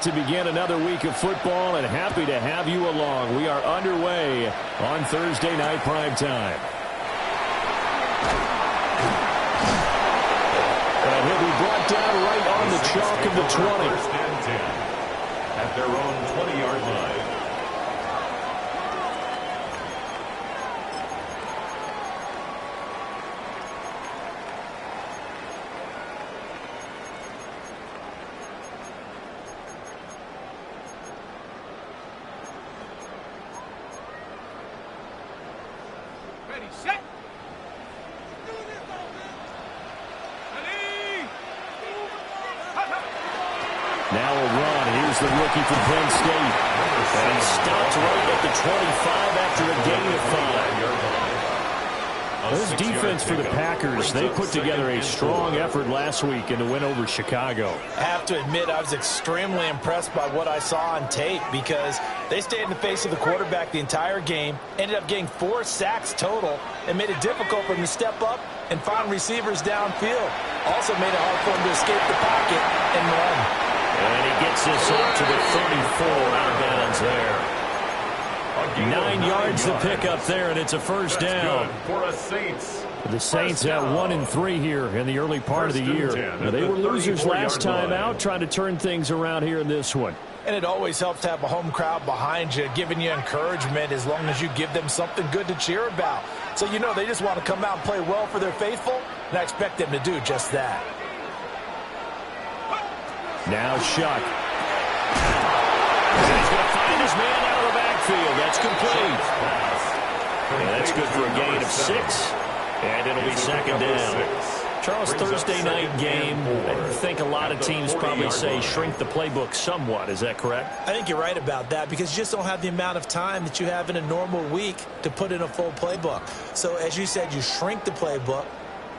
to begin another week of football, and happy to have you along. We are underway on Thursday Night Primetime. And he'll be brought down right on the chalk of the 20. First and 10 at their own 20-yard line. Now a run. Here's the rookie from Penn State. And he stops right at the 25 after a gain of 5. This defense for the Packers, they put together a strong effort last week in the win over Chicago. I have to admit, I was extremely impressed by what I saw on tape because they stayed in the face of the quarterback the entire game, ended up getting 4 sacks total, and made it difficult for him to step up and find receivers downfield. Also made it hard for him to escape the pocket and run. And he gets this up to the 34 out of bounds there. 9 yards to pick up there, and it's a first down. For a Saints. The Saints at 1-3 here in the early part of the year. They were losers last time out, trying to turn things around here in this one. And it always helps to have a home crowd behind you, giving you encouragement as long as you give them something good to cheer about. So you know they just want to come out and play well for their faithful, and I expect them to do just that. Now Shuck. And he's going to find his man out of the backfield. That's complete. And that's good for a gain of 6. And it'll be second down. Charles, Thursday night game, I think a lot of teams probably say shrink the playbook somewhat. Is that correct? I think you're right about that because you just don't have the amount of time that you have in a normal week to put in a full playbook. So as you said, you shrink the playbook.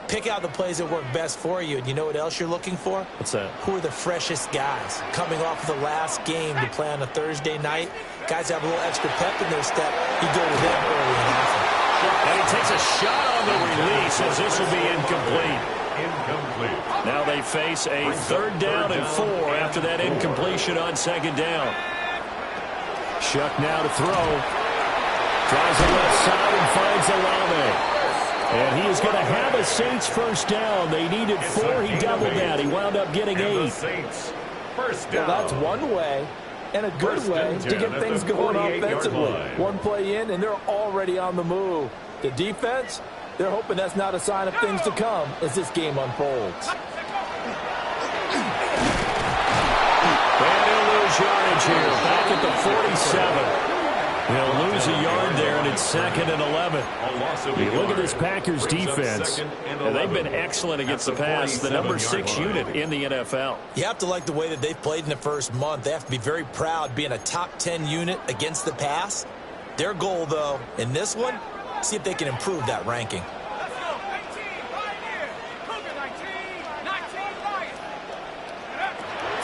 Pick out the plays that work best for you. And you know what else you're looking for? What's that? Who are the freshest guys coming off of the last game to play on a Thursday night? Guys have a little extra pep in their step. You go to them early and often. And he takes a shot on the release as this will be incomplete. Now they face a 3rd down and 4 after that incompletion on 2nd down. Shuck now to throw. Tries the left side and finds Olave. And he is going to have a Saints first down. They needed 4. He doubled that. He wound up getting 8. Well, that's one way and a good way to get things going offensively. One play in, and they're already on the move. The defense, they're hoping that's not a sign of things to come as this game unfolds. And he'll lose yardage here. Back at the 47. He'll lose a yard there, and it's 2nd and 11. You look at this Packers defense, and they've been excellent against the pass, the number 6 unit in the NFL. You have to like the way that they've played in the first month. They have to be very proud being a top 10 unit against the pass. Their goal, though, in this one, see if they can improve that ranking.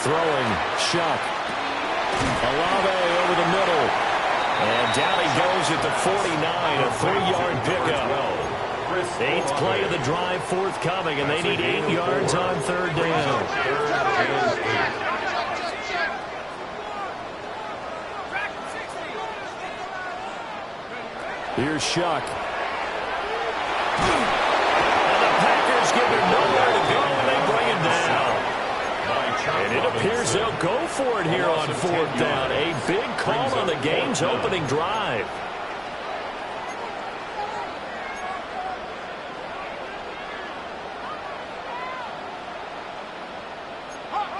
Throwing, Shuck. Olave over the middle. And down he goes at the 49, a 3-yard pickup. 8th play of the drive forthcoming, and they need 8 yards on 3rd down. Here's Shuck. And the Packers give him nowhere to go, and they bring him down. And it appears they'll go for it here on 4th down. A big call on the game's opening drive.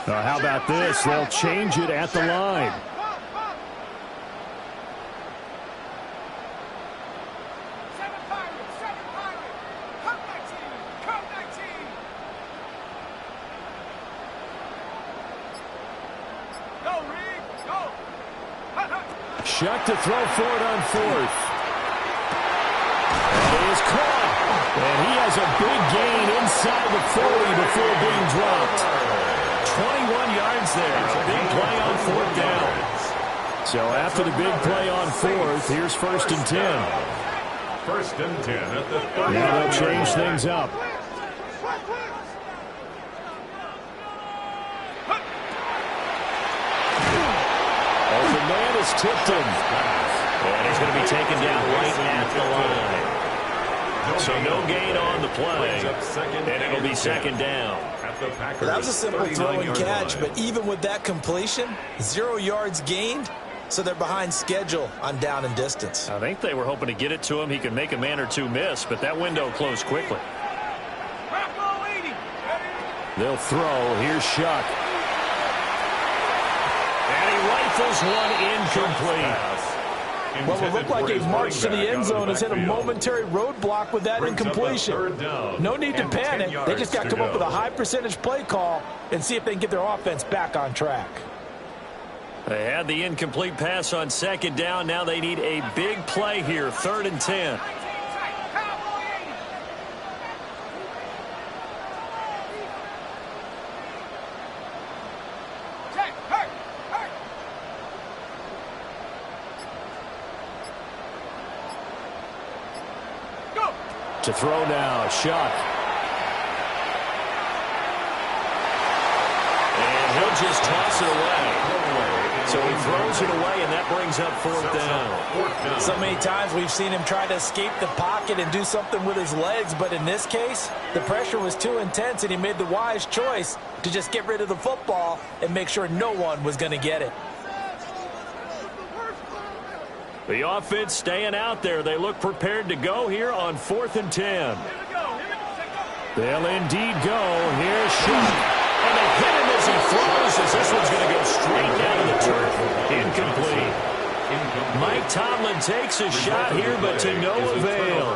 How about this? They'll change it at the line. Shuck to throw for it on 4th. And he is caught. And he has a big gain inside the 40 before being dropped. 21 yards there. A big play on 4th down. So after the big play on 4th, here's 1st and 10. 1st and 10 at the 30. Now they'll change things up. almost tipped him. And he's going to be taken down right at the line. So no gain on the play, and it'll be second down. Well, that was a simple throw and catch, but even with that completion, 0 yards gained, so they're behind schedule on down and distance. I think they were hoping to get it to him. He could make a man or two miss, but that window closed quickly. They'll throw. Here's Shuck. And he rifles one incomplete. Well, it looked like a march to the end zone has hit a momentary roadblock with that incompletion. No need to panic. They just got to come up with a high percentage play call and see if they can get their offense back on track. They had the incomplete pass on second down. Now they need a big play here, 3rd and 10. To throw now, Shuck. And he'll just toss it away. So he throws it away, and that brings up 4th down. So many times we've seen him try to escape the pocket and do something with his legs, but in this case, the pressure was too intense, and he made the wise choice to just get rid of the football and make sure no one was going to get it. The offense staying out there. They look prepared to go here on 4th and 10. They'll indeed go. Here's Shuck. And they hit him as he throws, as this one's going to go straight down to the turf. Incomplete. Mike Tomlin takes a shot here, but to no avail.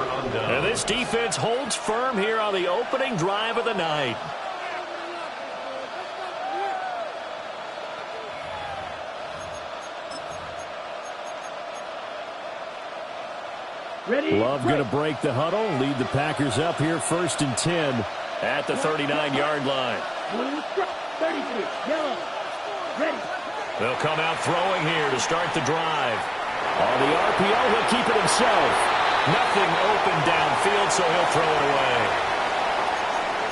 And this defense holds firm here on the opening drive of the night. Love going to break the huddle, lead the Packers up here 1st and 10 at the 39-yard line. They'll come out throwing here to start the drive. On the RPO, he'll keep it himself. Nothing open downfield, so he'll throw it away.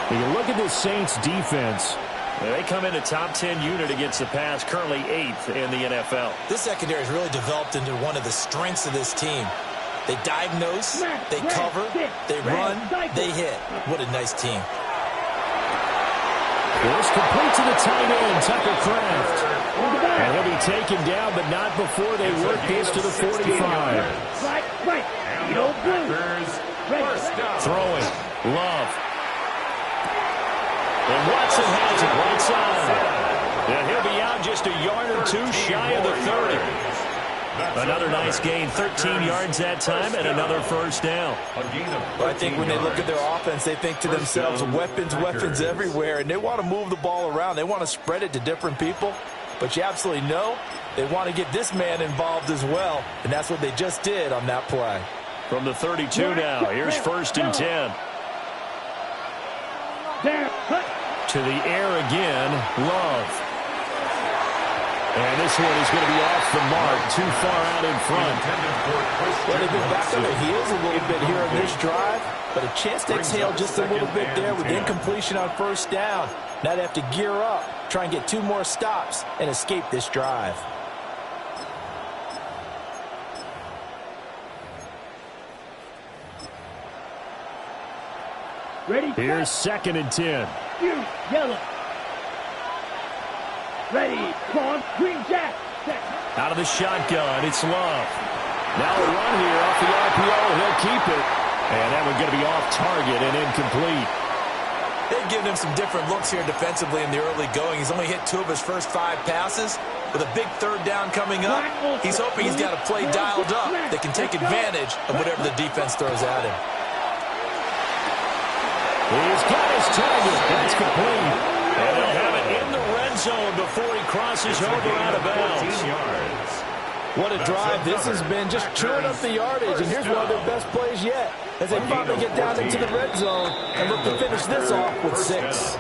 When you look at this Saints defense, they come in a top 10 unit against the pass, currently 8th in the NFL. This secondary has really developed into one of the strengths of this team. They diagnose, they cover, they run, they hit. What a nice team. It's complete to the tight end, Tucker Kraft. And he'll be taken down, but not before they work this to the 45. Throwing. Love. And Watson has it right side. And he'll be out just a yard or two shy of the 30. Another nice gain, 13 yards that time, and another 1st down. Well, I think when they look at their offense, they think to themselves, weapons everywhere, and they want to move the ball around. They want to spread it to different people, but you absolutely know they want to get this man involved as well, and that's what they just did on that play. From the 32 now, here's 1st and 10. To the air again, Love. And this one is going to be off the mark, too far out in front. Well, they've been back on their heels a little bit here on this drive, but a chance to exhale just a little bit there with incompletion on 1st down. Now they have to gear up, try and get 2 more stops, and escape this drive. Here's 2nd and 10. Yellow. Ready, on, green jack. Out of the shotgun, it's Love. Now a run here off the RPO. He'll keep it. And that one's going to be off target and incomplete. They've given him some different looks here defensively in the early going. He's only hit 2 of his first 5 passes. With a big 3rd down coming up, he's hoping he's got a play dialed up that can take advantage of whatever the defense throws at him. He's got his target. That's complete. And they'll have it in the red zone before he crosses over out of bounds. What a drive this has been, just chewing up the yardage. And here's one of their best plays yet as they finally get down into the red zone and look to finish this off with 6.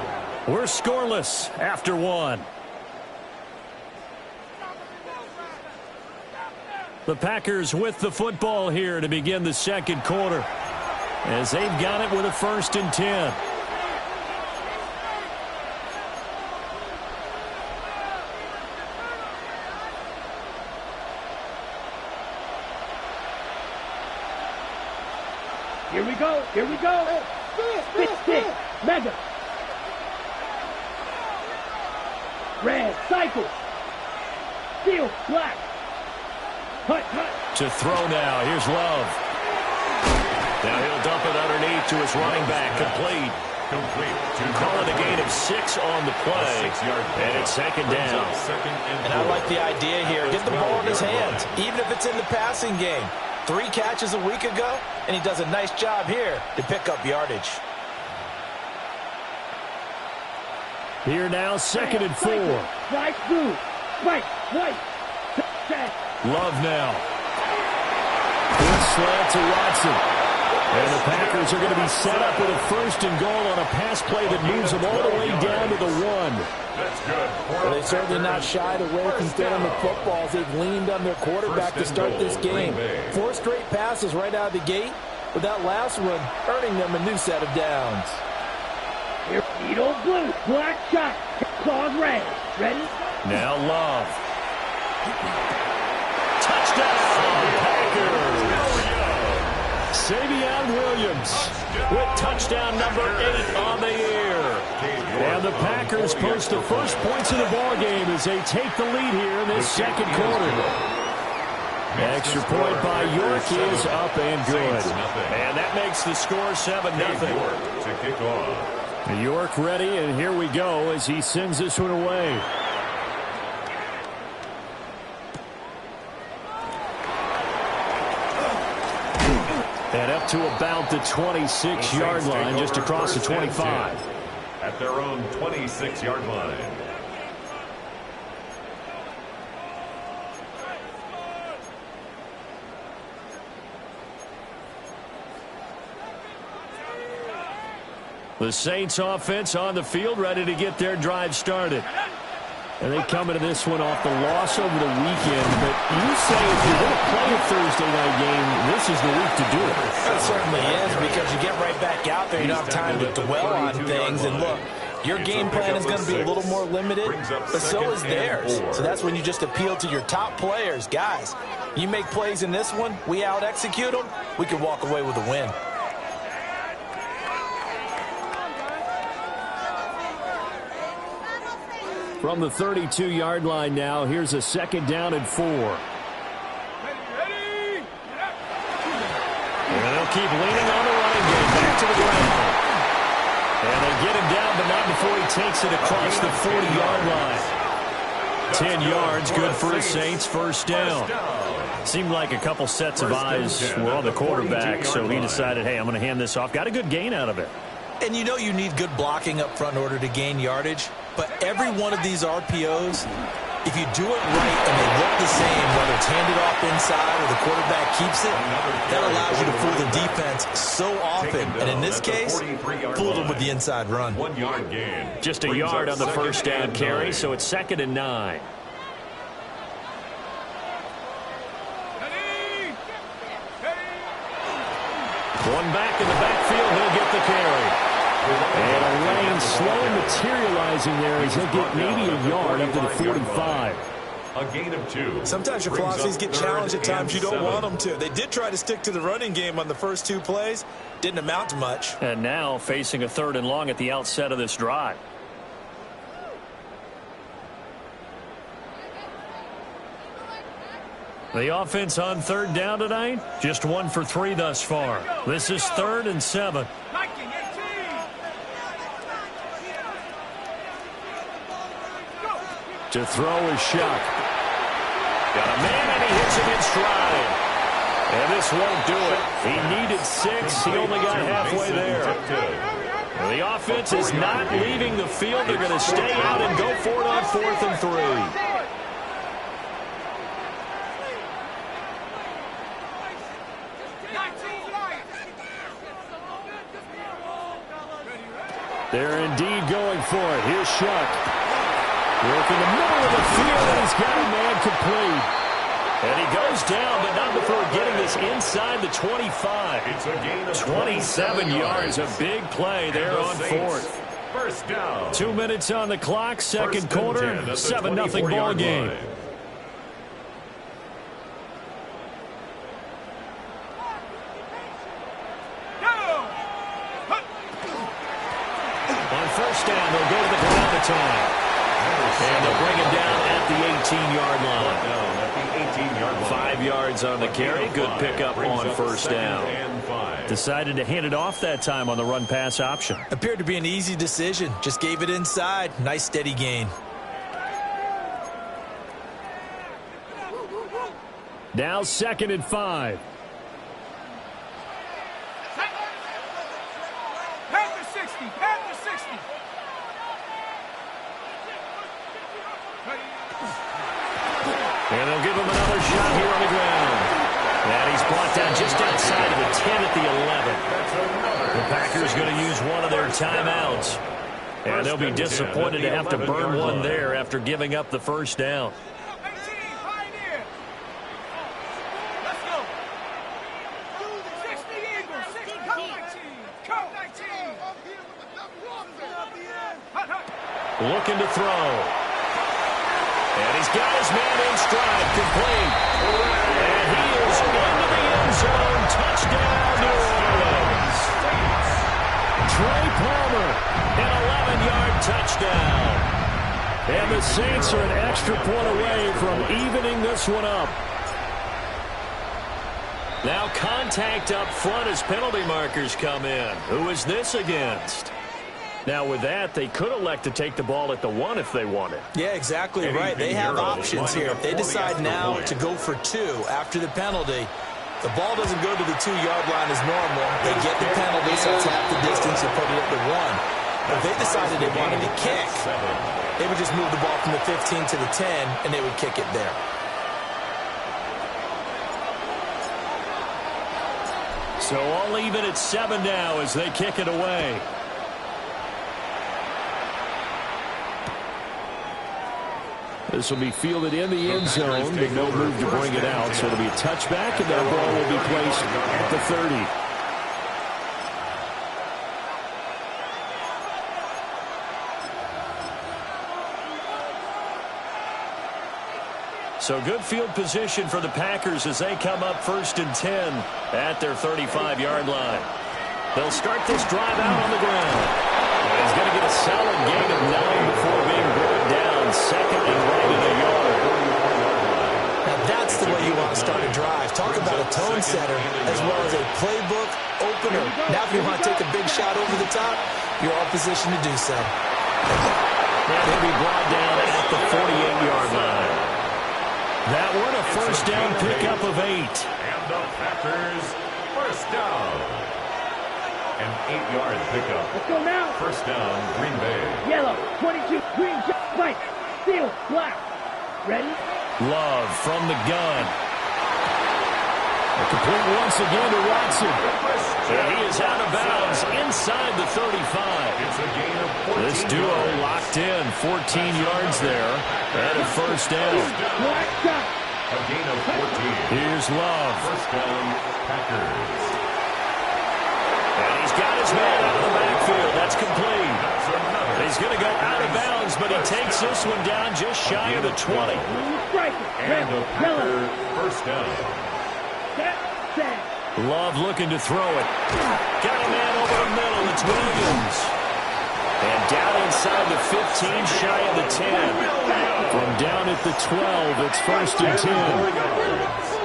We're scoreless after 1. The Packers with the football here to begin the 2nd quarter, as they've got it with a 1st and 10. Here we go. Here we go. Stick. Mega. Red. Cycle. Steel. Black. Hut. To throw now. Here's Love. Now he'll dump it underneath to his running back. Complete. Call it a gain of 6 on the play. And it's second down. And I like the idea here. Get the ball in his hands, even if it's in the passing game. 3 catches a week ago, and he does a nice job here to pick up yardage. Here now, 2nd and 4. Right through. Right. Love now. Good slant to Watson. And the Packers are going to be set up with a 1st and goal on a pass play that moves them all the way down to the 1. That's good. Well, they've certainly not shied away from throwing the footballs. They've leaned on their quarterback to start this game. 4 straight passes right out of the gate, with that last one earning them a new set of downs. Here, Needle blue, black shot, claws red. Ready? Now Love. Touchdown, Packers! Savion Williams with touchdown number 8 on the year. And the Packers post the first points of the ball game as they take the lead here in this 2nd quarter. Extra point by York is up and good. And that makes the score 7-0. To kick off. York ready, and here we go as he sends this one away. And up to about the 26-yard line, just across the 25. At their own 26-yard line. The Saints offense on the field, ready to get their drive started. And they come into this one off the loss over the weekend. But you say if you're going to play a Thursday night game, this is the week to do it. It certainly is, because you get right back out there. You don't have time to dwell on things. And look, your game plan is going to be a little more limited, but so is theirs. So that's when you just appeal to your top players. Guys, you make plays in this one, we out-execute them, we can walk away with a win. From the 32-yard line now, here's a 2nd down and 4. And they'll keep leaning on the running game back to the ground. And they get him down, but not before he takes it across the 40-yard line. 10 yards, good for the Saints, 1st down. Seemed like a couple sets of eyes were on the quarterback, so he decided, hey, I'm going to hand this off. Got a good gain out of it. And you know you need good blocking up front in order to gain yardage. But every one of these RPOs, if you do it right and they look the same, whether it's handed off inside or the quarterback keeps it, that allows you to fool the defense so often. And in this case, fooled them with the inside run. 1 yard gain. Just a yard on the 1st down carry, so it's 2nd and 9. One back in the backfield, he'll get the carry. And a lane slow materializing there as he'll get maybe a yard up to the 45. A gain of 2. Sometimes your philosophies get challenged at times you don't want them to. They did try to stick to the running game on the first 2 plays. Didn't amount to much. And now facing a 3rd and long at the outset of this drive. The offense on 3rd down tonight, just 1 for 3 thus far. This is 3rd and 7. To throw is Shuck. Got a man, and he hits him in stride. And this won't do it. He needed 6. He only got halfway there. The offense is not leaving the field. They're going to stay out and go for it on 4th and 3. They're indeed going for it. Here's Shuck. Work in the middle of the field, and he's got a man complete. And he goes down, but not before getting this inside the 25. It's a gain of 27 yards, a big play there on 4th. 1st down. 2 minutes on the clock, 2nd quarter, 7-0 ball game. attack. And they'll bring him down at the 18-yard line. 5 yards on the carry. Good pickup on first down. Decided to hand it off that time on the run-pass option. Appeared to be an easy decision. Just gave it inside. Nice steady gain. Now 2nd and 5. Panther 60. Panther 60. And they'll give him another shot here on the ground. And he's brought down just outside of the 10 at the 11. The Packers going to use one of their timeouts. And they'll be disappointed to have to burn one there after giving up the first down. Looking to throw. And he's got his man in stride, complete. And he is into the end zone. Touchdown, New Orleans. Trey Palmer, an 11-yard touchdown. And the Saints are an extra point away from evening this one up. Now contact up front as penalty markers come in. Who is this against? Now, with that, they could elect to take the ball at the 1 if they wanted. Yeah, exactly right. They have options here. If they decide now to go for 2 after the penalty, the ball doesn't go to the 2-yard line as normal. They get the penalty, so it's half the distance and put it at the 1. But if they decided they wanted to kick, they would just move the ball from the 15 to the 10, and they would kick it there. So all even at 7 now as they kick it away. This will be fielded in the end zone, but no move to bring it out. So it'll be a touchback, and that ball will be placed at the 30. So good field position for the Packers as they come up 1st and 10 at their 35-yard line. They'll start this drive out on the ground. And he's going to get a solid gain of 9 before being brought down. 2nd and right at a yard. Now that's the way you want to start a drive. Talk about a tone setter as well as a playbook opener. Now if you want to take a big shot over the top, you're all positioned to do so. And he'll be brought down at the 48-yard line. That one a first down pickup of 8. And the Packers first down. An 8-yard pickup. Let's go now. First down, Green Bay. Yellow, 22, green, white, steel, black. Ready? Love from the gun. A complete once again to Watson. And he is out of bounds inside the 35. It's a gain of 14 This duo yards. locked in 14 yards there and a first down. Black shot. A gain of 14. Here's Love. First down, Packers. And he's got his man out of the backfield. That's complete. He's going to go out of bounds, but he takes this one down just shy of the 20. Strike it. And the Yellow. Packers first down. Set. Love looking to throw it. Got a man over the middle. It's Williams. And down inside the 15, shy of the 10. From down at the 12, it's 1st and 10.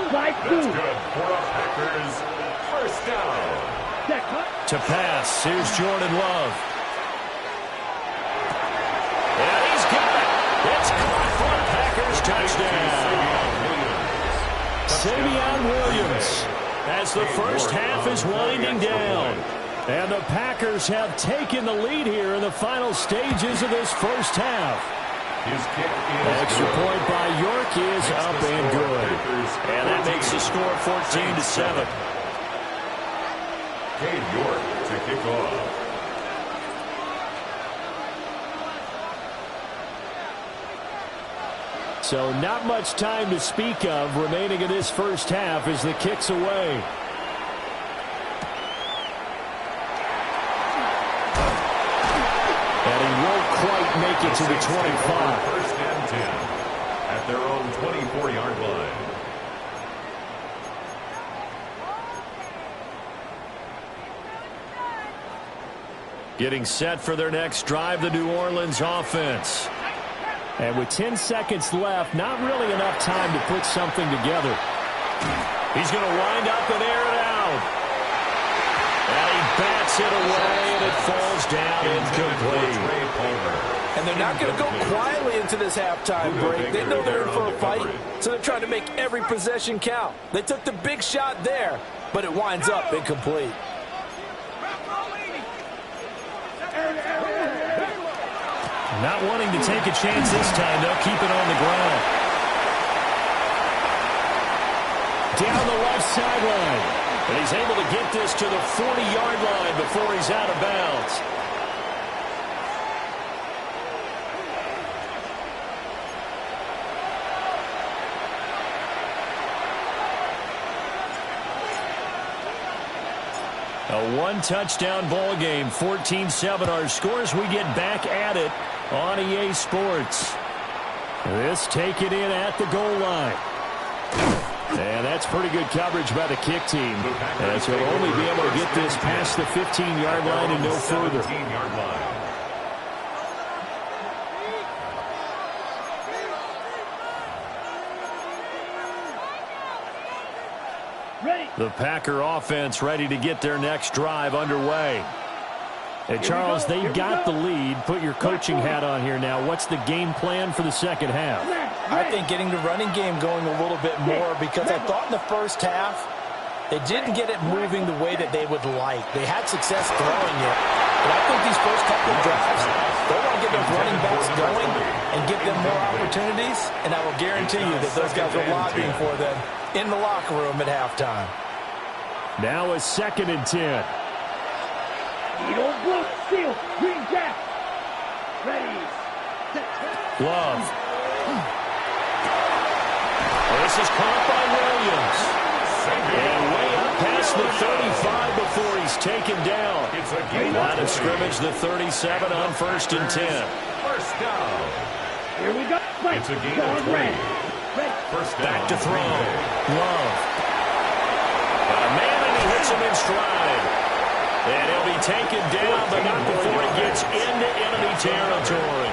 Slide That's through. good for the Packers first down. Set. Cut. To pass, here's Jordan Love. And he's got it. It's caught for a Packers touchdown. Savion Williams as the first half is winding down. And the Packers have taken the lead here in the final stages of this first half. His kick is Extra good. point by York is Makes up the and score good. Packers And that makes the score 14-7. Cade York to kick off. So not much time to speak of remaining in this first half as the kick's away. And he won't quite make it to the 25. First and 10 at their own 24-yard line. Getting set for their next drive, the New Orleans offense. And with 10 seconds left, not really enough time to put something together. He's going to wind up and air it out. And he bats it away, and it falls down incomplete. And they're not going to go quietly into this halftime break. They know they're in for a fight, so they're trying to make every possession count. They took the big shot there, but it winds up incomplete. Not wanting to take a chance this time, they'll keep it on the ground. Down the left sideline. And he's able to get this to the 40-yard line before he's out of bounds. A one-touchdown ball game, 14-7 our scores. We get back at it on EA Sports. This take it in at the goal line. And that's pretty good coverage by the kick team, as he'll only be able to get this past the 15-yard line and no further. The Packer offense ready to get their next drive underway. And Charles, they got the lead. Put your coaching hat on here now. What's the game plan for the second half? I think getting the running game going a little bit more, because I thought in the first half they didn't get it moving the way that they would like. They had success throwing it. But I think these first couple of drives, they want to get those running backs going and give them more opportunities. And I will guarantee you that those guys are lobbying for them in the locker room at halftime. Now a 2nd and 10. Eagle blue, seal, green jack. Ready. Love. This is caught by Williams. And way up past the 35 before he's taken down. Line of scrimmage, the 37 on 1st and 10. First down. Here we go. It's a gain of 20. First down. Back to throw. Love. Got a man, and he hits him in stride. And he'll be taken down, but not before he gets into enemy territory.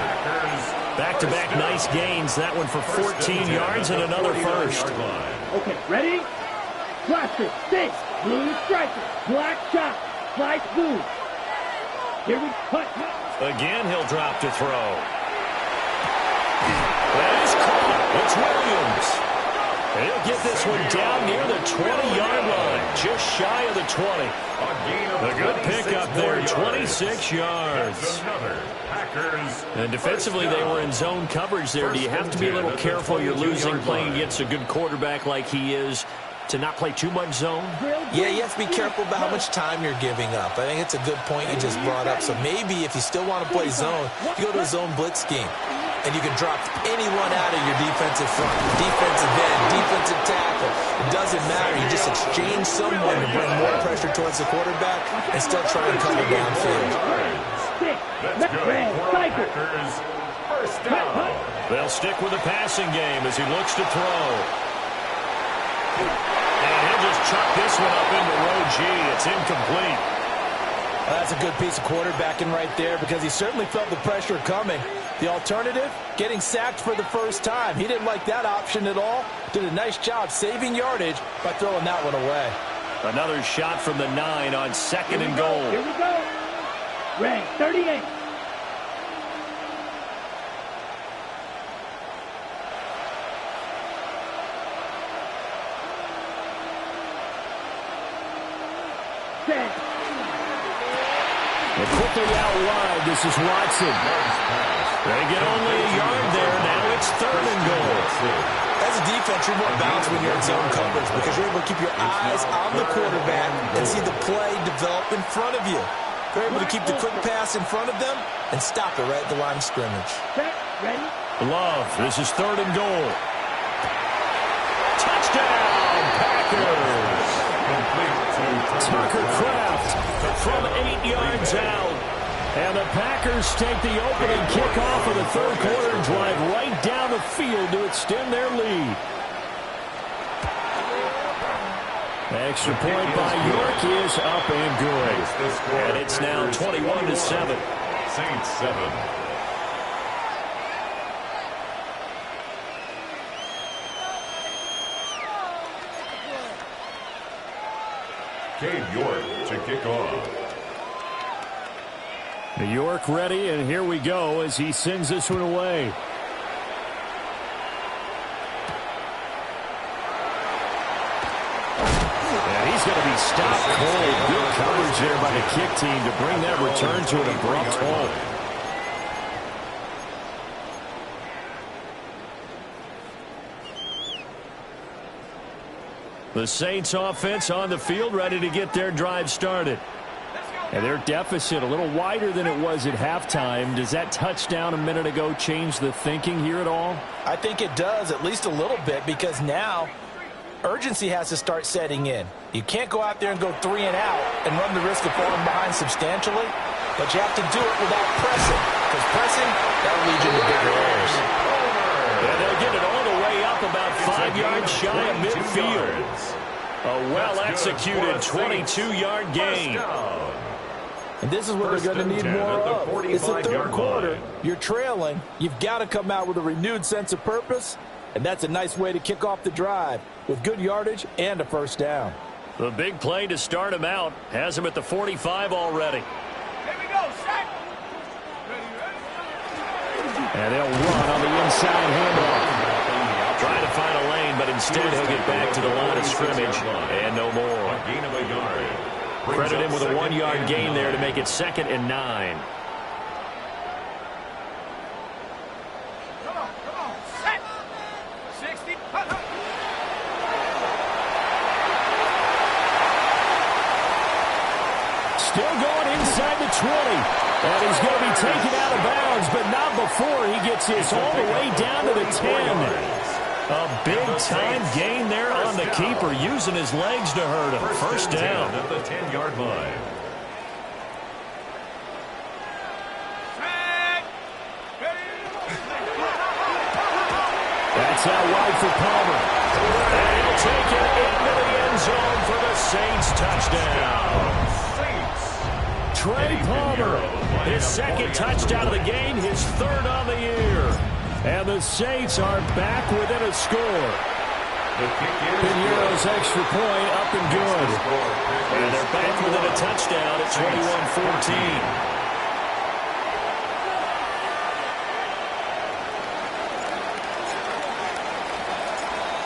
Back-to-back nice gains. That one for 14 yards and another first. Okay, ready? Blaster, stick, blue striker, black shot, slice blue. Here we cut. Again, he'll drop to throw. That is caught. It's Williams. And he'll get this one down near the 20-yard line, just shy of the 20. A good pickup there, 26 yards. And defensively, they were in zone coverage there. Do you have to be a little careful? You're losing playing against a good quarterback like he is to not play too much zone? Yeah, you have to be careful about how much time you're giving up. I think it's a good point you just brought up. So maybe if you still want to play zone, you go to a zone blitz scheme. And you can drop anyone out of your defensive front, defensive end, defensive tackle. It doesn't matter. You just exchange someone to bring more pressure towards the quarterback and still try and cover downfield. They'll stick with the passing game as he looks to throw. And he'll just chuck this one up into row G. It's incomplete. Well, that's a good piece of quarterbacking right there, because he certainly felt the pressure coming. The alternative, getting sacked for the first time. He didn't like that option at all. Did a nice job saving yardage by throwing that one away. Another shot from the 9 on 2nd and goal. Here we go. Ray, 38. And quickly out wide, this is Watson. They get only a yard there. Now it's 3rd and goal. As a defense, you're more balanced when you're in zone coverage, because you're able to keep your eyes on the quarterback and see the play develop in front of you. You're able to keep the quick pass in front of them and stop it right at the line of scrimmage. Set, ready? Love, this is 3rd and goal. Touchdown, Packers. Tucker Kraft from 8 yards out. And the Packers take the opening kickoff of the 3rd quarter and drive right down the field to extend their lead. Extra point by York is up and good. And it's now 21-7. Saints 7. Cade York to kick off. New York ready, and here we go as he sends this one away. And he's going to be stopped cold. Good coverage there by the kick team to bring that return to an abrupt halt. The Saints offense on the field ready to get their drive started. And their deficit a little wider than it was at halftime. Does that touchdown a minute ago change the thinking here at all? I think it does, at least a little bit, because now urgency has to start setting in. You can't go out there and go 3 and out and run the risk of falling behind substantially, but you have to do it without pressing, because pressing, that'll lead you to bigger errors. And they'll get it all the way up about 5 yards shy of midfield. A well-executed 22-yard gain. And this is what they're going to need more of. It's the third quarter. You're trailing. You've got to come out with a renewed sense of purpose, and that's a nice way to kick off the drive with good yardage and a first down. The big play to start him out has him at the 45 already. Here we go, sack. And they'll run on the inside handoff. Trying to find a lane, but instead he'll get back to the line of scrimmage and no more. A gain of a yard. Credit him with a 1-yard gain there to make it 2nd and 9. Come on, sack. 60. Still going inside the 20. And he's going to be taken out of bounds, but not before he gets this all the way down to the 10. A big-time gain there on the keeper, using his legs to hurt him. First down. At the 10-yard line. That's out wide for Palmer. And he'll take it into the end zone for the Saints touchdown. Trey Palmer, His 2nd touchdown of the game, his 3rd on the year. and the Saints are back within a score. Pinheiro's extra point up and good. And they're back within a touchdown at 21-14.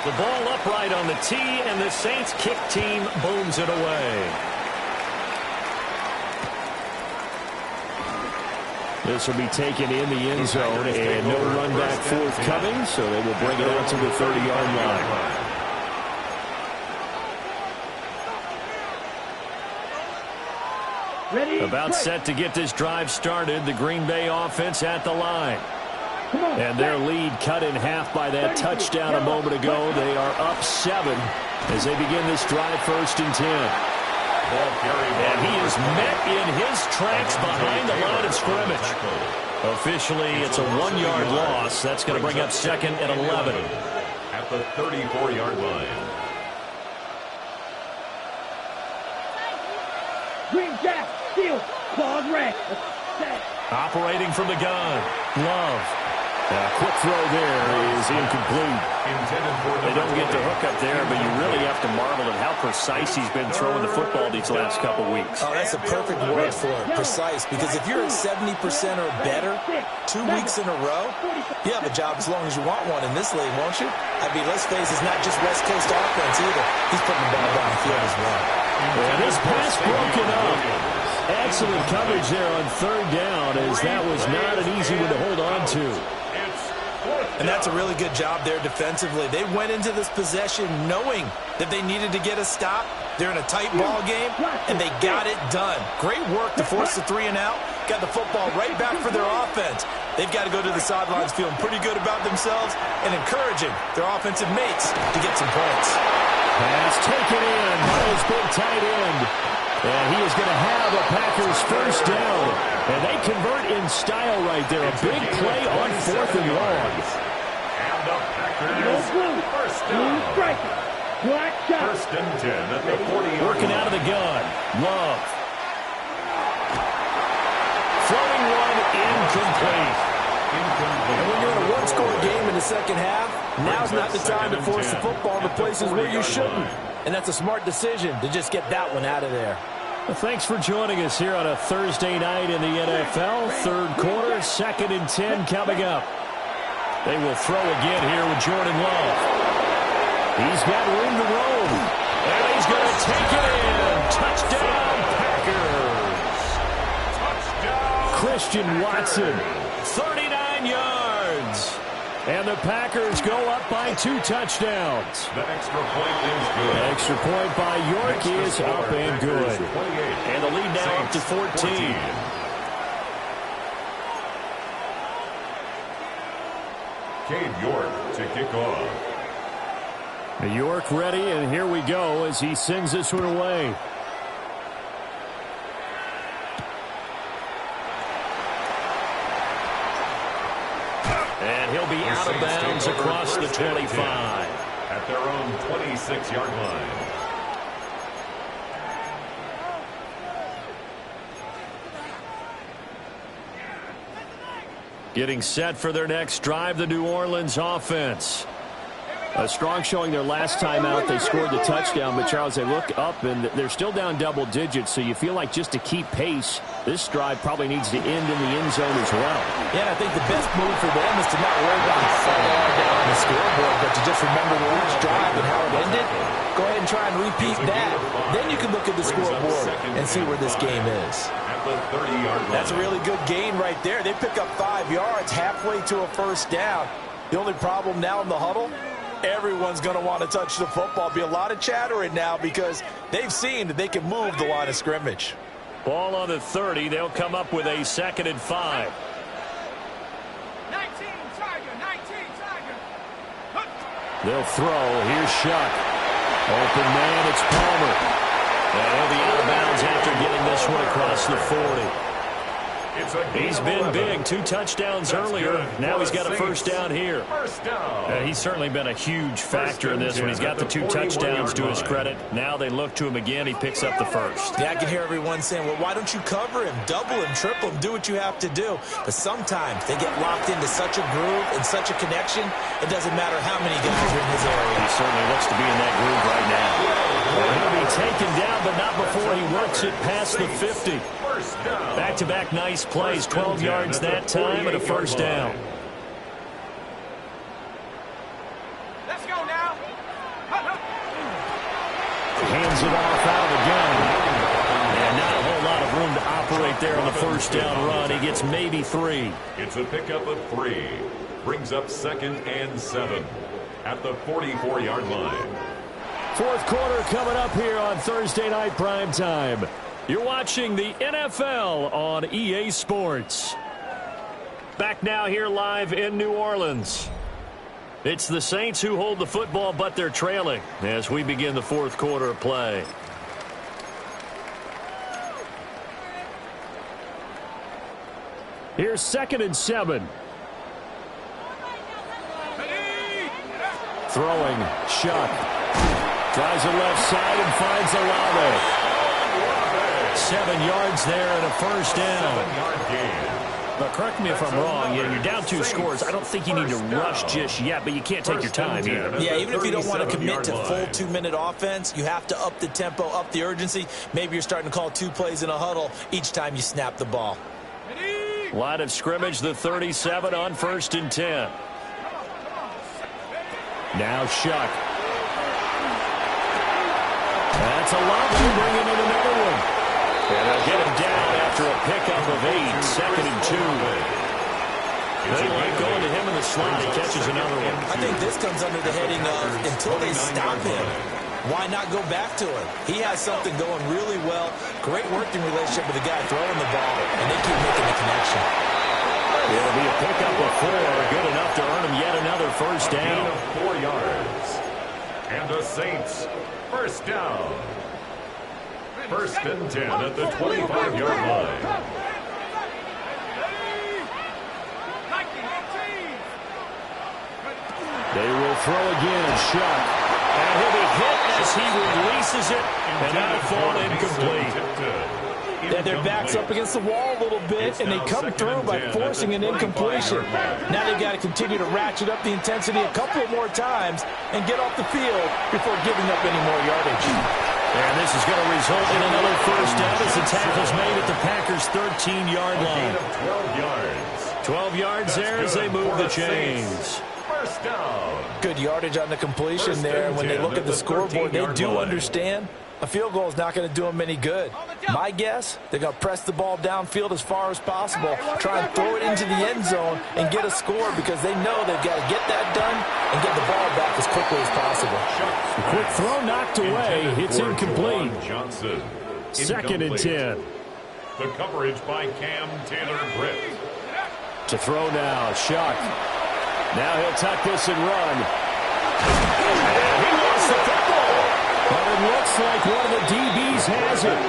The ball upright on the tee, and the Saints kick team booms it away. This will be taken in the end zone, and no run back forthcoming, so they will bring it out to the 30-yard line. Ready? About set to get this drive started, the Green Bay offense at the line. And their lead cut in half by that touchdown a moment ago. They are up 7 as they begin this drive, 1st and 10. And he is met in his tracks behind the line of scrimmage. Officially, it's a 1-yard loss. That's going to bring up 2nd and 11. At the 34-yard line. Green Jack, steal, claws red. Operating from the gun, Love. Quick throw there is incomplete. They don't get the hook up there, but you really have to marvel at how precise he's been throwing the football these last couple weeks. Oh, that's a perfect word for it, precise, because if you're at 70% or better 2 weeks in a row, you have a job as long as you want one in this league, won't you? I mean, let's face it, it's not just West Coast offense either. He's putting the ball down the field as well. And this pass broken up. Excellent coverage there on 3rd down, as that was not an easy one to hold on to. And that's a really good job there defensively. They went into this possession knowing that they needed to get a stop. They're in a tight ball game, and they got it done. Great work to force the 3 and out. Got the football right back for their offense. They've got to go to the sidelines feeling pretty good about themselves and encouraging their offensive mates to get some points. Pass taken in by his big tight end. And he is going to have a Packers first down. And they convert in style right there. A big play on 4th and long. And the Packers Blue first down. striker. Black shot. First and 10 at the 40-yard Working line. out of the gun. Love. Throwing one incomplete. And when you're in a one-score game in the second half, now's not the time to force the football to places where you shouldn't. And that's a smart decision to just get that one out of there. Well, thanks for joining us here on a Thursday night in the NFL. Third quarter, 2nd and 10 coming up. They will throw again here with Jordan Love. He's got room to roam. And he's going to take it in. Touchdown, Packers. Touchdown. Christian Watson, 39 yards. And the Packers go up by 2 touchdowns. The extra point is good. Extra point by York is up and good. And the lead now up to 14. Cade York to kick off. York ready, and here we go as he sends this one away. And he'll be out of bounds across the 25. At their own 26-yard line. Getting set for their next drive, the New Orleans offense. A strong showing their last time out. They scored the touchdown, but, Charles, they look up, and they're still down double digits, so you feel like just to keep pace, this drive probably needs to end in the end zone as well. Yeah, and I think the best move for them is to not worry about far down on the scoreboard, but to just remember the last drive and how it ended. Go ahead and try and repeat that. Then you can look at the scoreboard and see where this game is. At the 30-yard line. That's a really good gain right there. They pick up 5 yards halfway to a first down. The only problem now in the huddle, everyone's going to want to touch the football. Be a lot of chattering now because they've seen that they can move the line of scrimmage. Ball on the 30. They'll come up with a 2nd and 5. 19, Tiger, 19, Tiger. They'll throw. Here's Shuck. Open man, it's Palmer. And he'll be out of bounds after getting this one across the 40. He's been big. 2 touchdowns earlier. Now he's got a first down here. First down. He's certainly been a huge factor in this one. He's got the 2 touchdowns to his credit. Now they look to him again. He picks up the first. Yeah, I can hear everyone saying, well, why don't you cover him, double him, triple him, do what you have to do. But sometimes they get locked into such a groove and such a connection, it doesn't matter how many guys are in his area. He certainly looks to be in that groove right now. He'll be taken down, but not before he works it past the 50. Back-to-back nice plays, 12 yards that time and a first down. Let's go now. Hands it off out of the gun. And not a whole lot of room to operate there on the first down run. He gets maybe 3. It's a pickup of 3. Brings up 2nd and 7 at the 44-yard line. Fourth quarter coming up here on Thursday Night Primetime. You're watching the NFL on EA Sports. Back now here live in New Orleans. It's the Saints who hold the football, but they're trailing as we begin the fourth quarter of play. Here's 2nd and 7. Throwing, Shuck. Tries the left side and finds Olave. 7 yards there and a first down. 7-yard gain. Now, correct me if I'm wrong. You're down 2 scores. I don't think you need to rush just yet, but you can't take your time either. Yeah, even if you don't want to commit to full 2-minute offense, you have to up the tempo, up the urgency. Maybe you're starting to call 2 plays in a huddle each time you snap the ball. Line of scrimmage, the 37 on 1st and 10. Now Shuck. That's a lot to bring in another one. And they'll get him down after a pickup of 8, 2nd and 2. They like going to him in the slot. He catches another one. I think this comes under the heading of until they stop him, why not go back to him? He has something going really well. Great working relationship with the guy throwing the ball, and they keep making the connection. It'll be a pickup of 4, good enough to earn him yet another first down. 4 yards. And the Saints, first down. 1st and 10 at the 25-yard line. They will throw again. Shuck. And he'll be hit as he releases it, and that'll fall incomplete. Yeah, their back's up against the wall a little bit, and they come through by forcing an incompletion. Now they've got to continue to ratchet up the intensity a couple more times and get off the field before giving up any more yardage. And this is going to result in another first down as the tackle's made at the Packers' 13-yard line. 12 yards. 12 yards there as they move the chains. First down. Good yardage on the completion there. And when they look at the scoreboard, they do understand a field goal is not going to do them any good. My guess, they're going to press the ball downfield as far as possible, try and throw it into the end zone and get a score because they know they've got to get that done and get the ball back as quickly as possible. A quick throw knocked away. It's incomplete. Johnson. Second and 10. The coverage by Cam Taylor-Britt. To throw now, Shuck. Now he'll tuck this and run. He lost the football. But it looks like one of the DBs has it.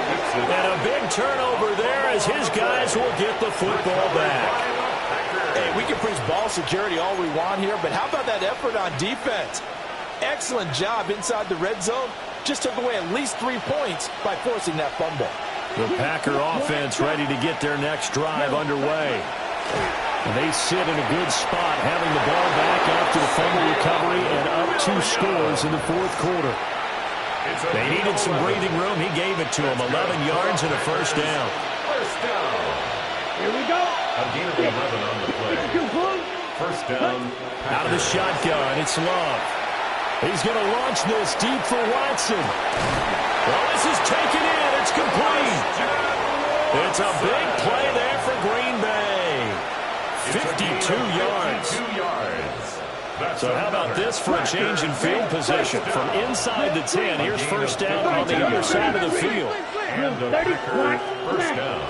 And a big turnover there as his guys will get the football back. Hey, we can preach ball security all we want here, but how about that effort on defense? Excellent job inside the red zone. Just took away at least 3 points by forcing that fumble. The Packer offense ready to get their next drive underway. And they sit in a good spot, having the ball back after the fumble recovery and up 2 scores in the fourth quarter. They needed some breathing room. He gave it to them. 11 yards and a first down. First down. Here we go. A gain of 11 on the play. First down. Out of the shotgun, it's Love. He's going to launch this deep for Watson. Well, this is taken in. It's complete. It's a big play there for Green Bay. 52 yards. So how about this for a change in field position? From inside the 10, here's first down on the other side of the field. And the Packers first down.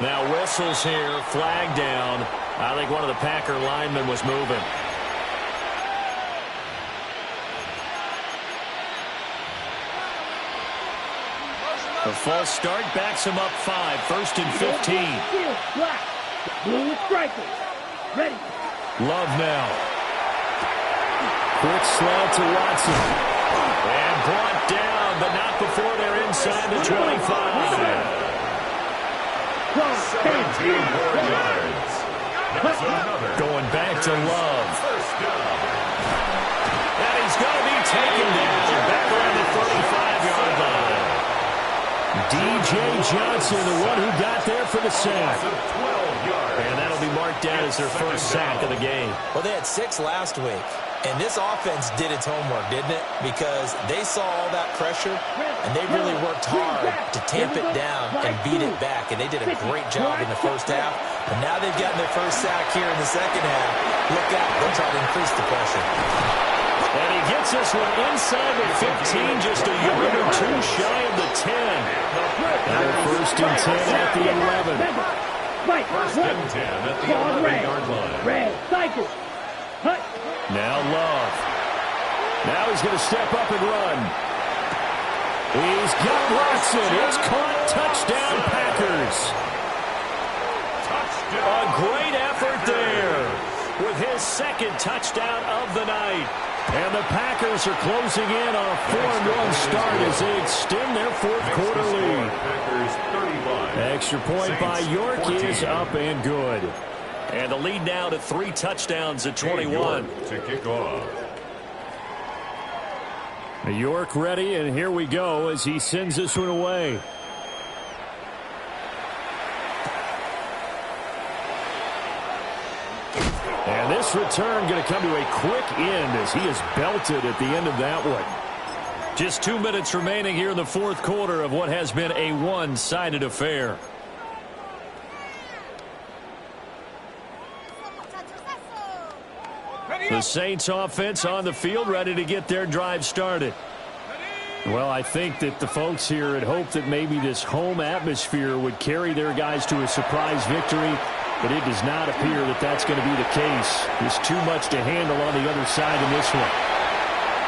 Now whistles here, flag down. I think one of the Packer linemen was moving. The false start backs him up 5, first and 15. Black. Blue strikers. Ready. Love now. Quick slant to Watson. And brought down, but not before they're inside the 25. 17 more yards. That's another. Going back to Love. First down. And he's going to be taken down back around the 35-yard line. D.J. Johnson, the one who got there for the sack. 12 yards. And that'll be marked down as their first sack of the game. Well, they had 6 last week, and this offense did its homework, didn't it? Because they saw all that pressure, and they really worked hard to tamp it down and beat it back, and they did a great job in the first half. But now they've gotten their first sack here in the second half. Look out, they'll try to increase the pressure. And he gets this one inside the 15, just a yard or 2 shy of the 10. And first and 10 at the 11. First and 10 at the 11-yard line. Red, cycle. Hut. Now Love. Now he's going to step up and run. He's got Watson. It's caught. Touchdown, Packers. A great effort there with his second touchdown of the night. And the Packers are closing in on a 4-1 start as they extend their fourth quarter lead. Packers 35. Extra point by York is up and good. And the lead now to 3 touchdowns at 21. To kick off. York ready, and here we go as he sends this one away. And this return going to come to a quick end as he is belted at the end of that one. Just 2 minutes remaining here in the fourth quarter of what has been a one-sided affair. The Saints offense on the field ready to get their drive started. Well, I think that the folks here had hoped that maybe this home atmosphere would carry their guys to a surprise victory, but it does not appear that that's going to be the case. There's too much to handle on the other side in this one.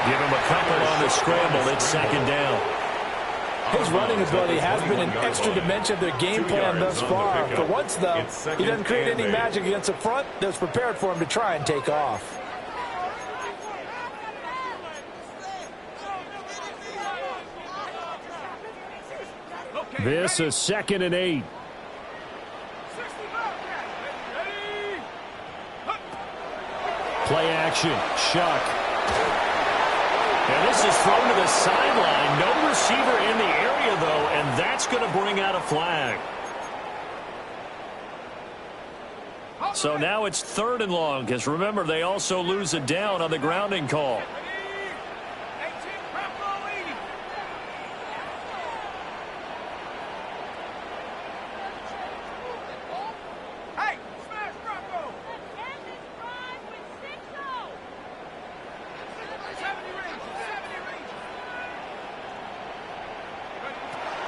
Give him a couple on the scramble. It's second down. His running ability has been an extra dimension of their game plan thus far. For once, though, he doesn't create any magic against the front that's prepared for him to try and take off. This is 2nd and 8. Play action. Shuck. And this is thrown to the sideline. No receiver in the area, though, and that's going to bring out a flag. So now it's 3rd and long, because remember, they also lose a down on the grounding call.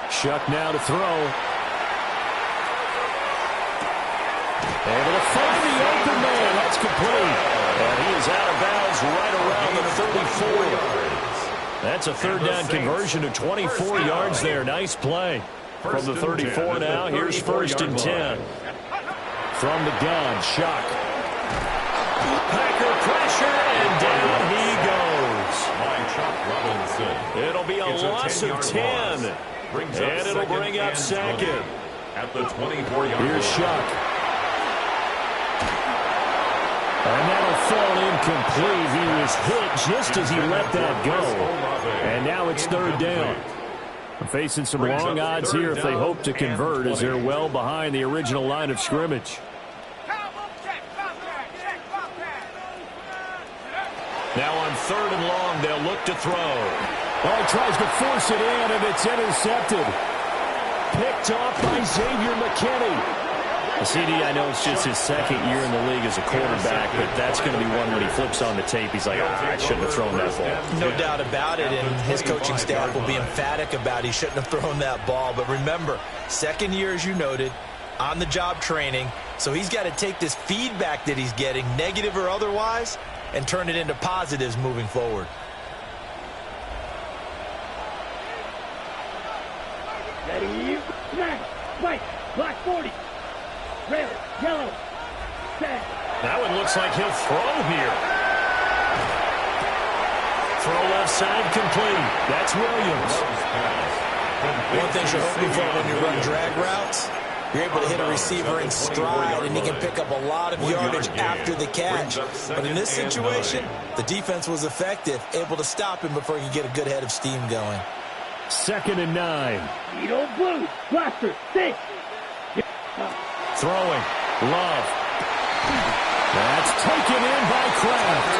Shuck now to throw. Able to find the open man. That's complete. And he is out of bounds right around the 34. That's a 3rd down conversion of 24 yards there. Nice play. From the 34 now, here's 1st and 10. From the gun, Shuck. Packer pressure, and down he goes. By Chuck Robinson. It'll be a loss of 10. And it'll bring up 2nd. At the 24-yard line. Here's Shuck. And that'll fall incomplete. He was hit just as he let that go. And now it's 3rd down. They're facing some long odds here if they hope to convert, as they're well behind the original line of scrimmage. Now on 3rd and long, they'll look to throw. Oh, he tries to force it in, and it's intercepted. Picked off by Xavier McKinney. CD, I know it's just his 2nd year in the league as a quarterback, but that's going to be one when he flips on the tape. He's like, I shouldn't have thrown that ball. No doubt about it, and his coaching staff will be emphatic about he shouldn't have thrown that ball. But remember, 2nd year, as you noted, on-the-job training, so he's got to take this feedback that he's getting, negative or otherwise, and turn it into positives moving forward. Ready, smash, white, black 40, red, yellow, set. That one looks like he'll throw here. Throw left side complete. That's Williams. One thing you're hoping for when you run drag routes, you're able to hit a receiver in stride, and he can pick up a lot of yardage after the catch. But in this situation, the defense was effective, able to stop him before he could get a good head of steam going. 2nd and 9. Beetle blue, blaster, 6. Throwing. Love. That's taken in by Kraft.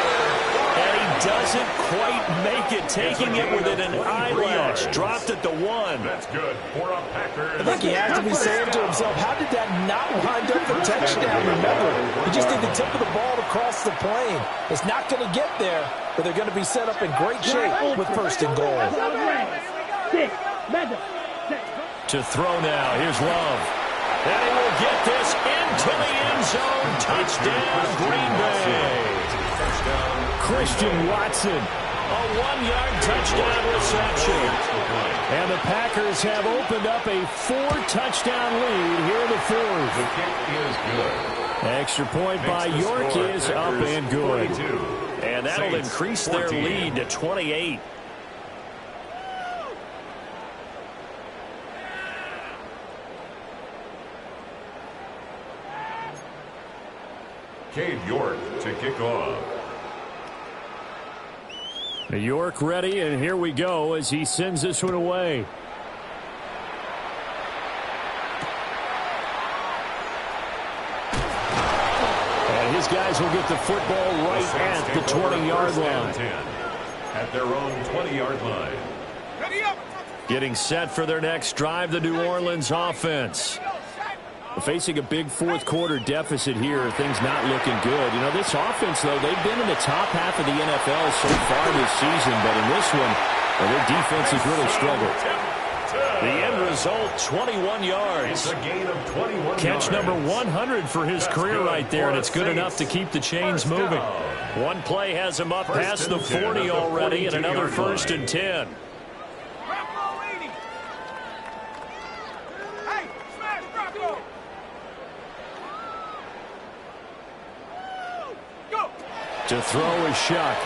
And he doesn't quite make it, taking it within an eyelash. Dropped at the 1. That's good for a Packer. I think he has to be saying to himself, how did that not wind up for touchdown? Remember, he just did the tip of the ball to cross the plane. It's not going to get there, but they're going to be set up in great shape with 1st and goal. 6, Menda, To throw now. Here's Love. And he will get this into the end zone. Touchdown, Green Bay. Christian Watson. A 1-yard touchdown reception. And the Packers have opened up a 4-touchdown lead here in the 4th. The kick is good. Extra point by York is up and good. And that'll increase their 14. lead to 28. Cade York to kick off. York ready, and here we go as he sends this one away. And his guys will get the football right at the 20-yard line. At their own 20-yard line. Getting set for their next drive, the New Orleans offense. Facing a big 4th quarter deficit here, things not looking good. You know, this offense, though, they've been in the top half of the NFL so far this season, but in this one, well, their defense has really struggled. The end result, 21 yards. It's a gain of 21 Catch yards. number 100 for his career right there, and it's good enough to keep the chains moving. One play has him up past the 40 already, and another 1st and 10. To throw is Shuck.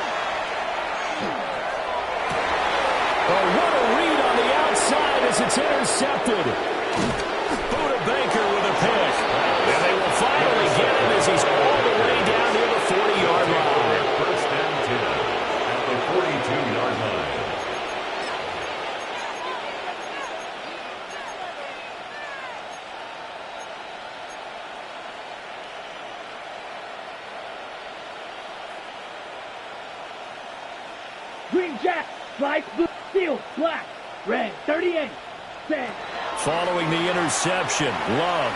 Oh, what a read on the outside as it's intercepted. Buda Baker with a pick. And they will finally get him as he's all the way down near the 40-yard line. First and 10 at the 42-yard line. Green Jack, slice blue, steel, black, red, 38, send. Following the interception, Love.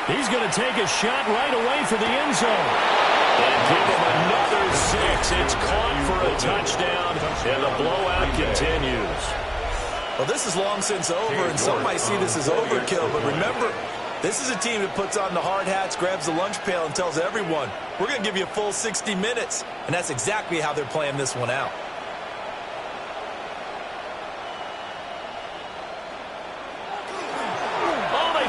He's going to take a shot right away for the end zone. And give him another 6. It's caught for a touchdown, and the blowout continues. Well, this is long since over, and some might see this as overkill, but remember, this is a team that puts on the hard hats, grabs the lunch pail, and tells everyone, we're going to give you a full 60 minutes. And that's exactly how they're playing this one out.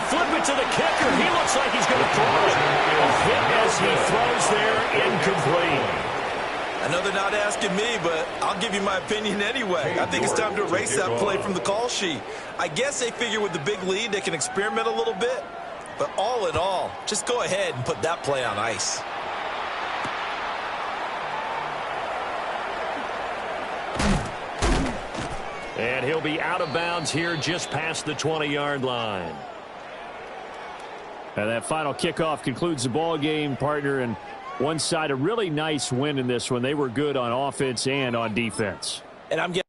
Flip it to the kicker. He looks like he's going to throw it. A hit as he throws there, incomplete. I know they're not asking me, but I'll give you my opinion anyway. I think it's time to erase that play from the call sheet. I guess they figure with the big lead they can experiment a little bit. But all in all, just go ahead and put that play on ice. And he'll be out of bounds here just past the 20-yard line. And that final kickoff concludes the ball game, partner, and one side a really nice win in this one. They were good on offense and on defense. And I'm getting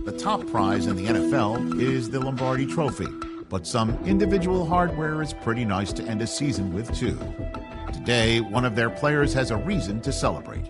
The top prize in the NFL is the Lombardi Trophy, but some individual hardware is pretty nice to end a season with, too. Today, one of their players has a reason to celebrate.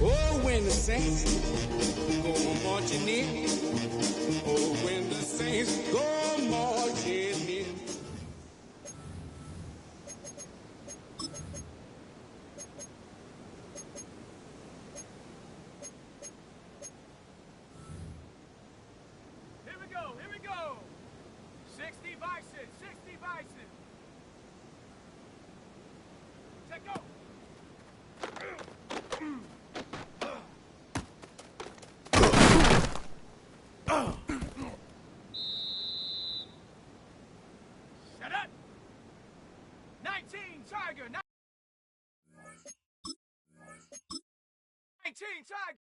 Oh, when the saints go marching in. Oh, when the saints go marching in. Here we go, here we go. 60 Bison, 60 Bison. Set go. Shut up. 19 Tiger. 19 Tiger.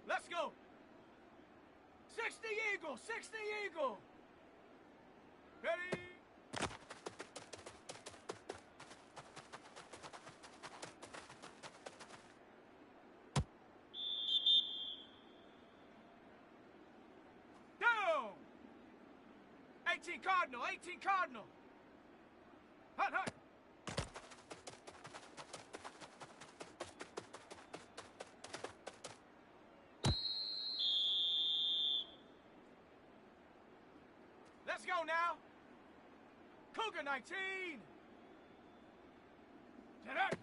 Let's go. 60 Eagle, 60 Eagle. Ready? 18 Cardinal, 18 Cardinal. Hut, hut. Let's go now. Cougar 19. Get up.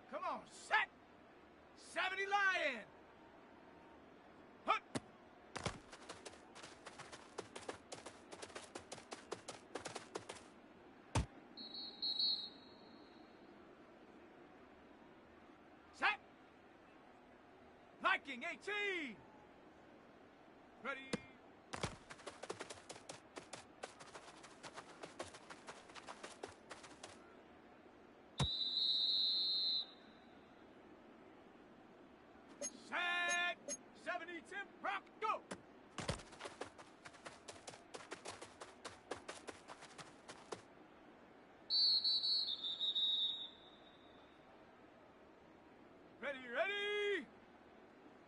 Come on, set. 70 Lion. Hut. Set. Viking 18. Ready. Set. 70 Tim Rock, go. Ready, ready.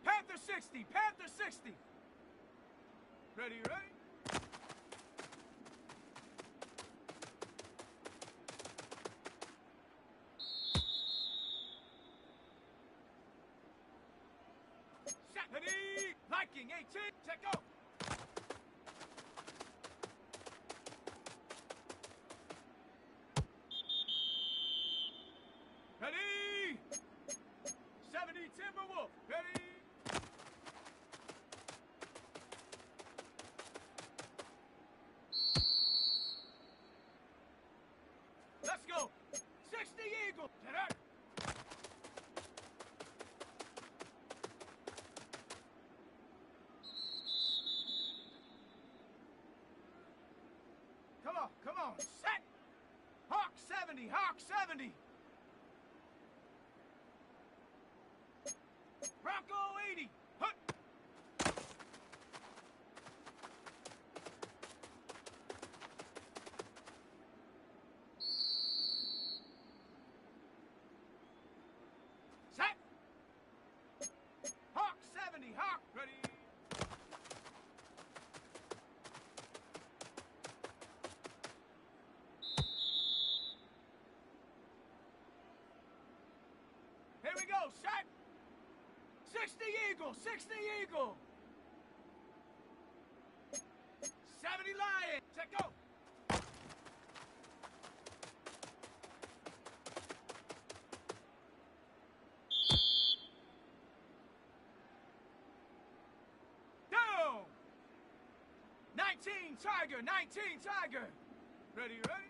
Panther 60, Panther 60. Ready, ready. Set, ready. Viking 18, check go. Ready. 70 Timberwolf, ready. Let's go. 60 Eagle. Get out. Come on. Set. Hawk 70, Hawk 70. Bronco 80. Hut. Set. Hawk 70. Hawk. Ready. Here we go. Set. 60 Eagle. 60 Eagle. 70 Lion. Check go. Down. 19 Tiger. 19 Tiger. Ready, ready.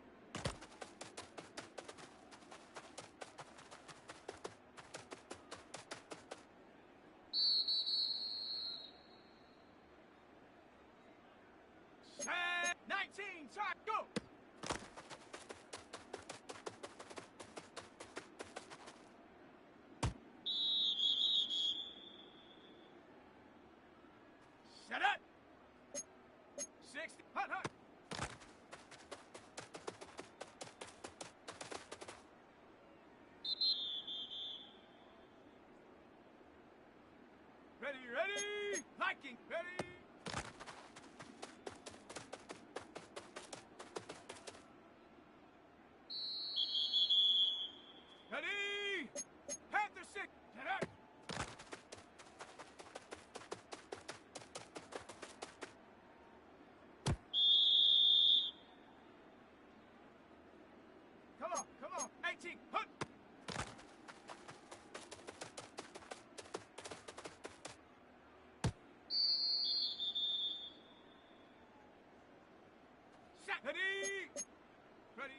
Set. 19 Tiger. Go. Set up. 60. Hut, hut. Ready, ready. Viking, ready. Ready. Panther 6. Get out. Come on. 18. Hut. Set. Ready. Ready.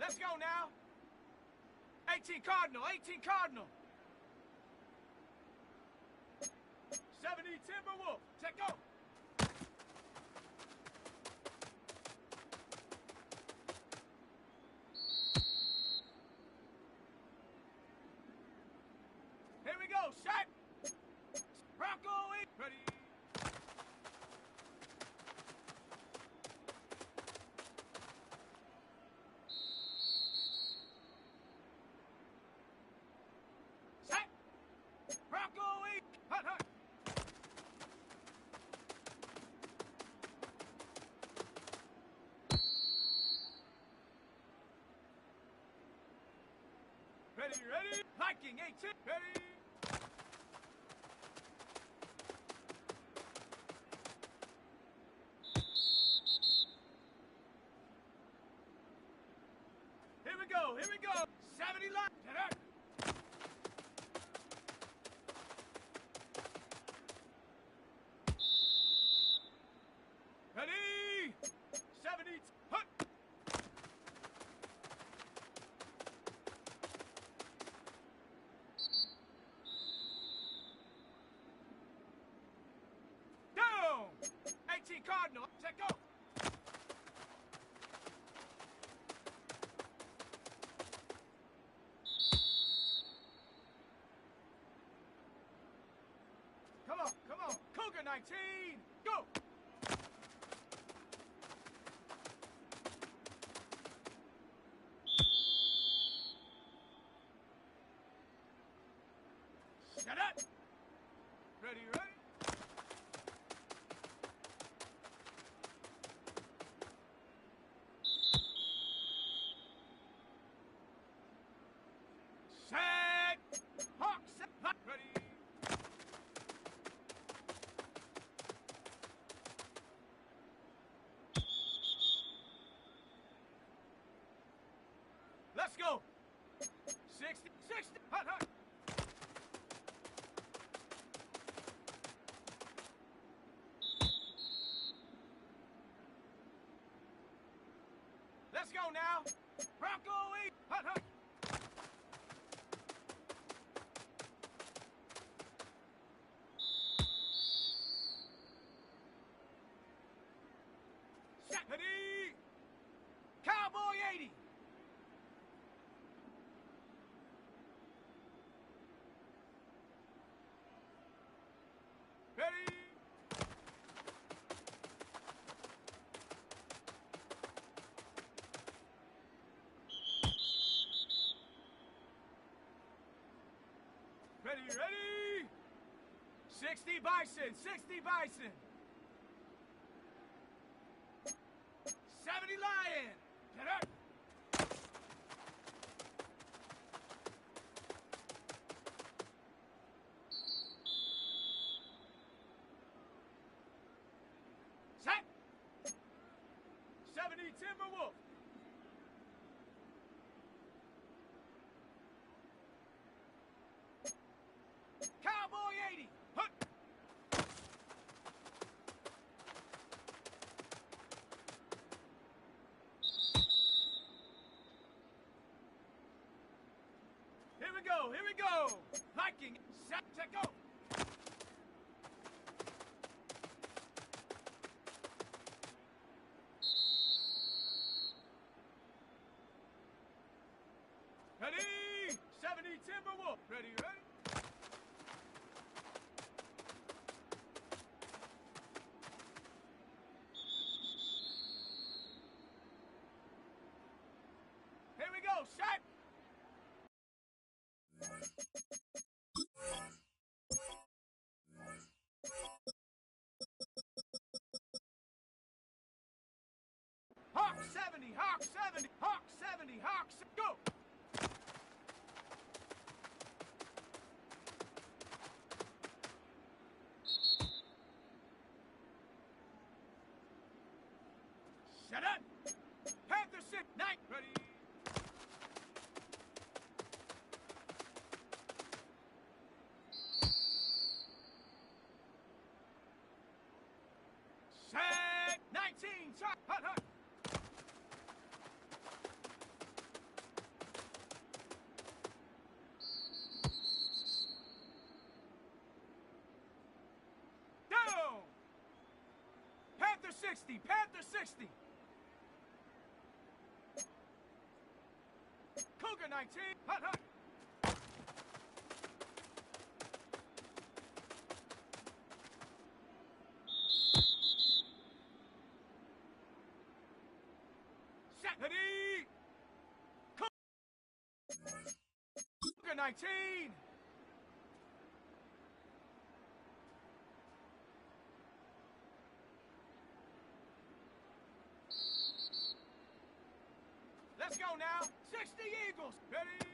Let's go now. 18 Cardinal. 18 Cardinal. 70 Timberwolf. Check go. Here we go. Set. Bronco 8. Ready. Ready? Hiking 18. Ready? Here we go. 70 line. Ready? 70. Hut. Down. 18 Cardinal. Set go. Come on. Cougar 19. Go. Set up. Ready? Set. Hawk set. Ready? Let's go. 60. Hut. Let's go now. Bronco 8. Hut. Set. Ready. Cowboy 80. Ready? Ready? 60 Bison. 70 Lion. Get up. Set. 70 Timberwolf. Cowboy 80. Hut. Here we go. Hiking. Set. Go. Ready? 70 Timberwolf. Ready? Here we go. Set. Hawk 70. Go. Set up. Panther 6. 9. Ready. Set. 19. Hut. Down. Panther 60. Cougar 19. Hut. Set. Ready. Cougar 19. Let's go now. 60 Eagles. Ready?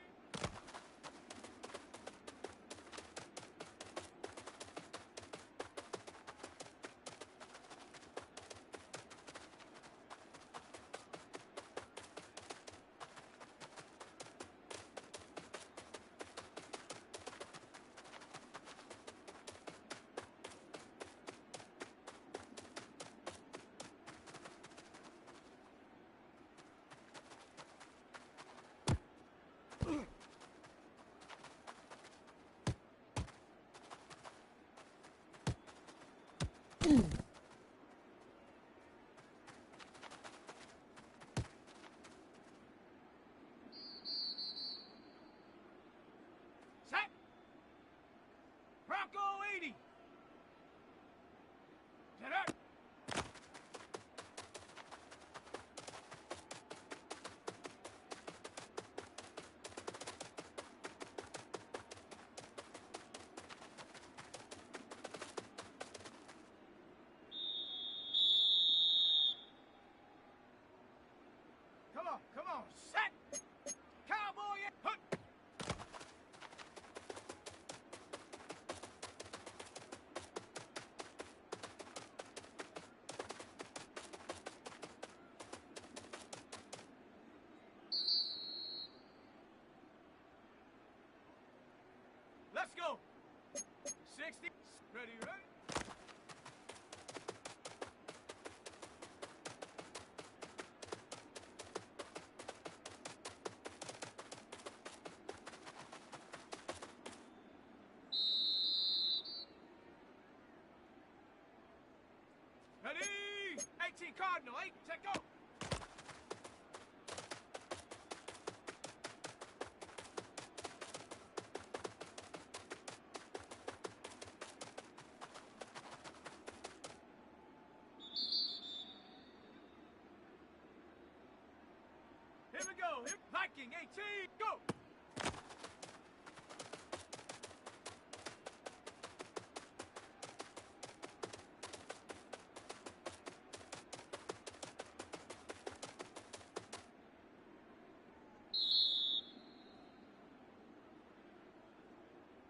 on, set! Cowboy, hook! Let's go! 60, ready, ready? Ready! 18 Cardinal, 8, set, go! Here we go, here, Viking, 18, go!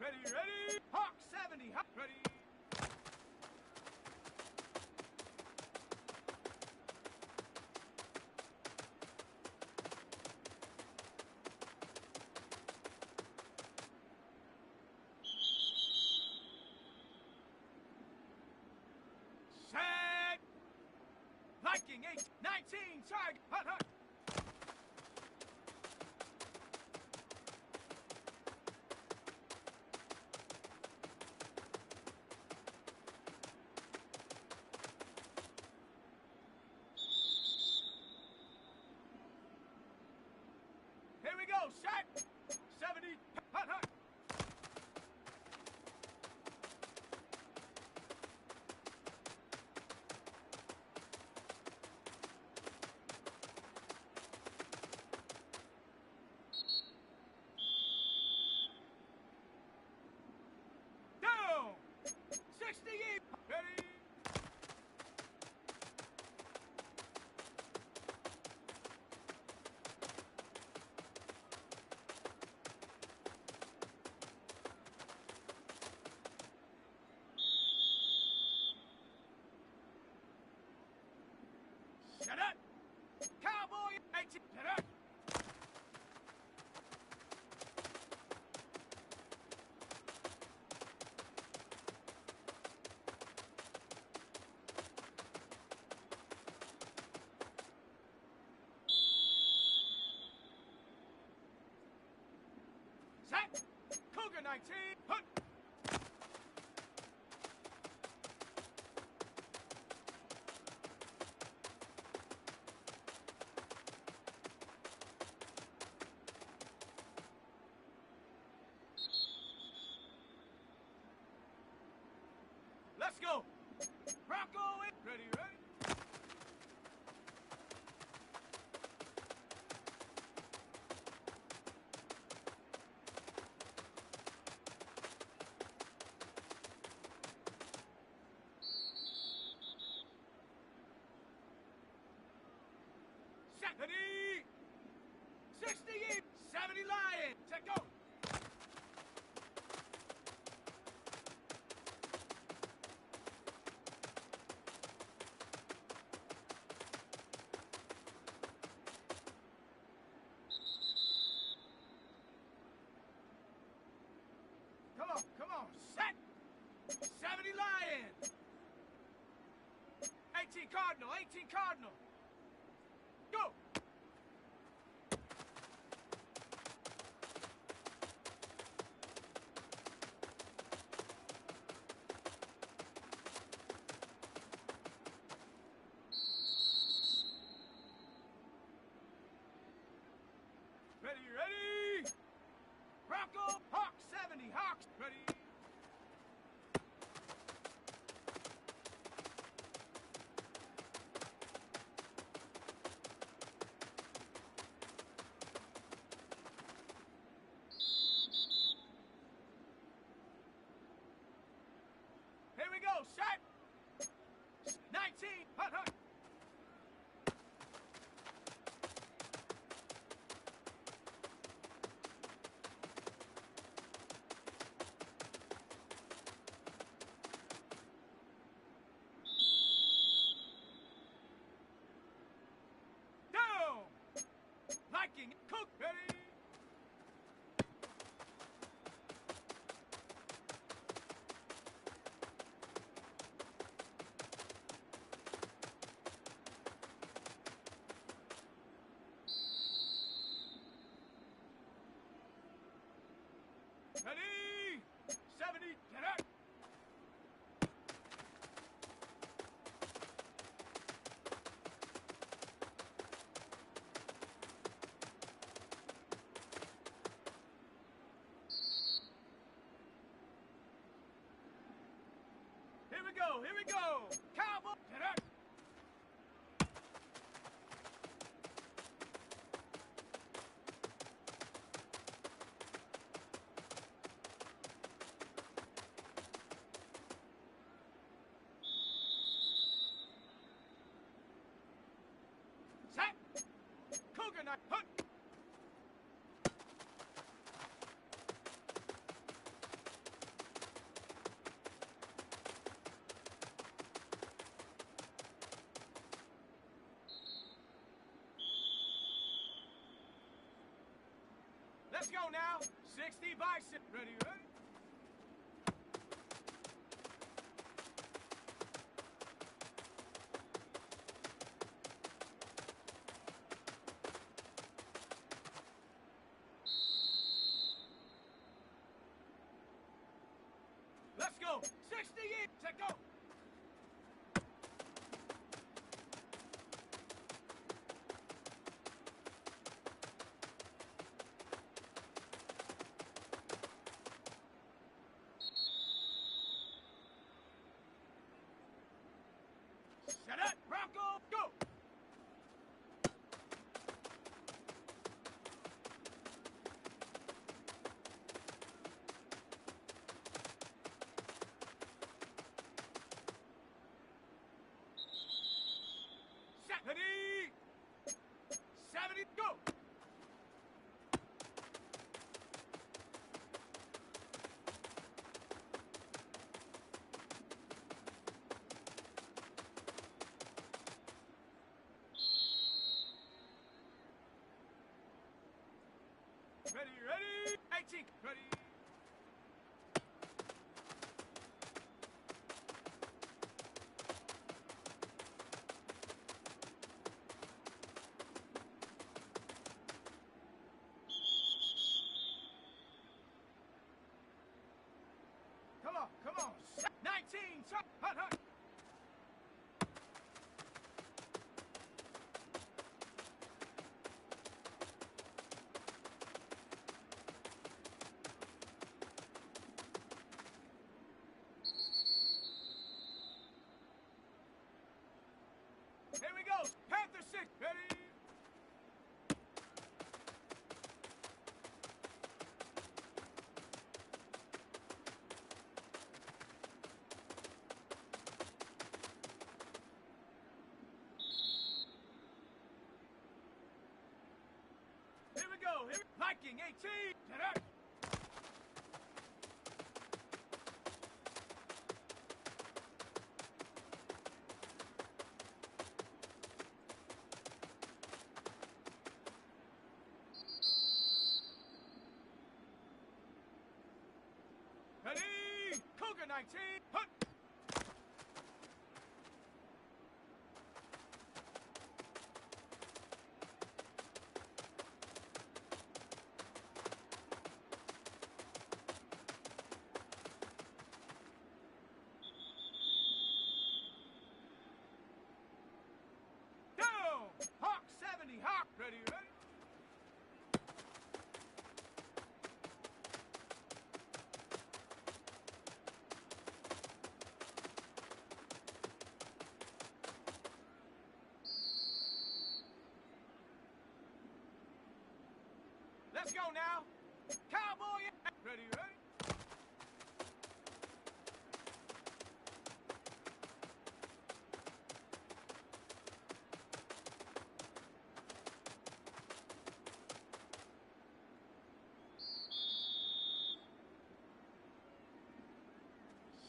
Ready, ready, Hawk 70, Hawk, ready. Set! Viking 8, 19, target, hut, hut. Here we go, set! 70, hut, hut. Down! 68, ready? Shut up! Cowboy 18, shut up! Set! Cougar 19, hut! Let's go! Bronco, ready, ready? Set, ready? 68, 70 Lion, set, go! Come on, set! 70 Lion! 18 Cardinal, 18 Cardinal! Go! Ready, ready! Bronco, Hawk 70, Hawks, ready? Viking, cook, ready. Ready, 70, get up. Here we go, Cowboy, get up. Set, Cougar knife, hunt. Let's go now. 60 bicep. Ready, ready? Let's go. 60 in. Set go. Set it, Bronco, go! Set, ready! 70, go! Ready, ready, 18, ready. Come on, 19, hunt, hunt. Here we go, Panther 6, ready? Here we go, Viking 18, get up! Ready, Cougar 19, hunt! Down! Hawk 70, Hawk, ready, ready? Let's go now. Cowboy, ready, ready?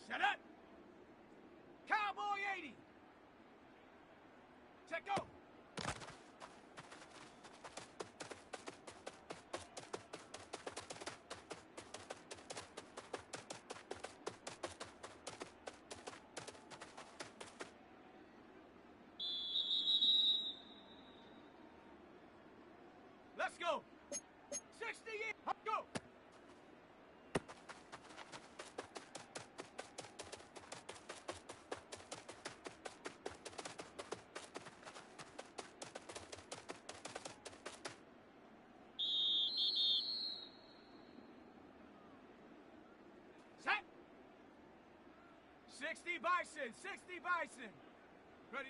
Set up. Cowboy 80. Check go. Let's go. 60, go. Set. 60 Bison, 60 Bison. Ready.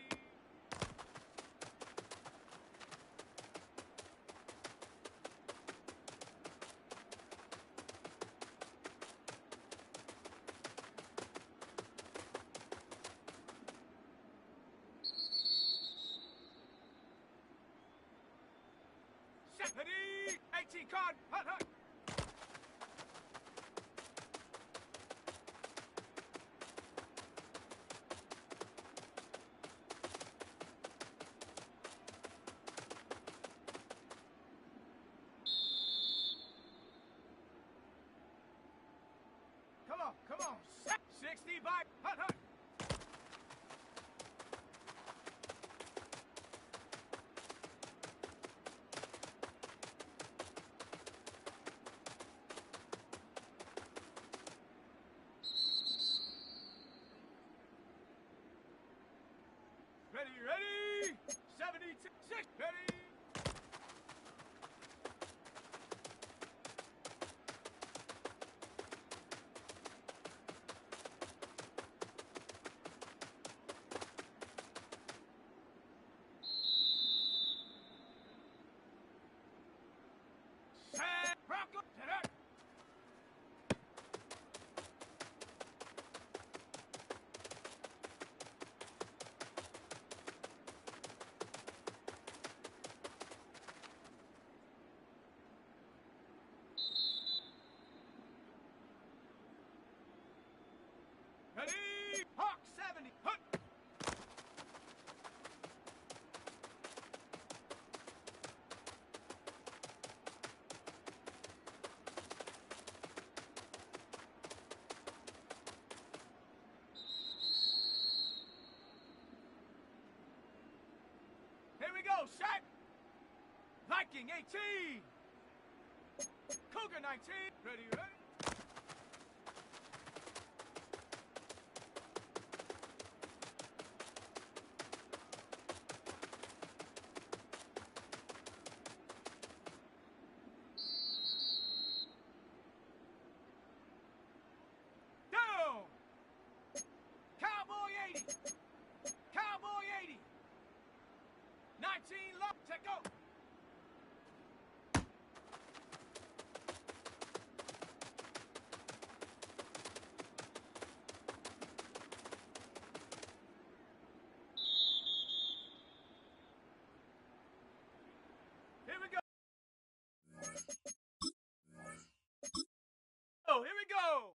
Set. Ready. 18 card. Hut, hut. Come on. 60 by hut, hut. Ready. 72, 6, ready. Bronco, set up. Ready, Hawk 70, hut. Here we go, shot. Viking 18. Cougar 19. Ready. Down. Cowboy 80. Cowboy 80. 19 left to go. Here we go. Oh, here we go.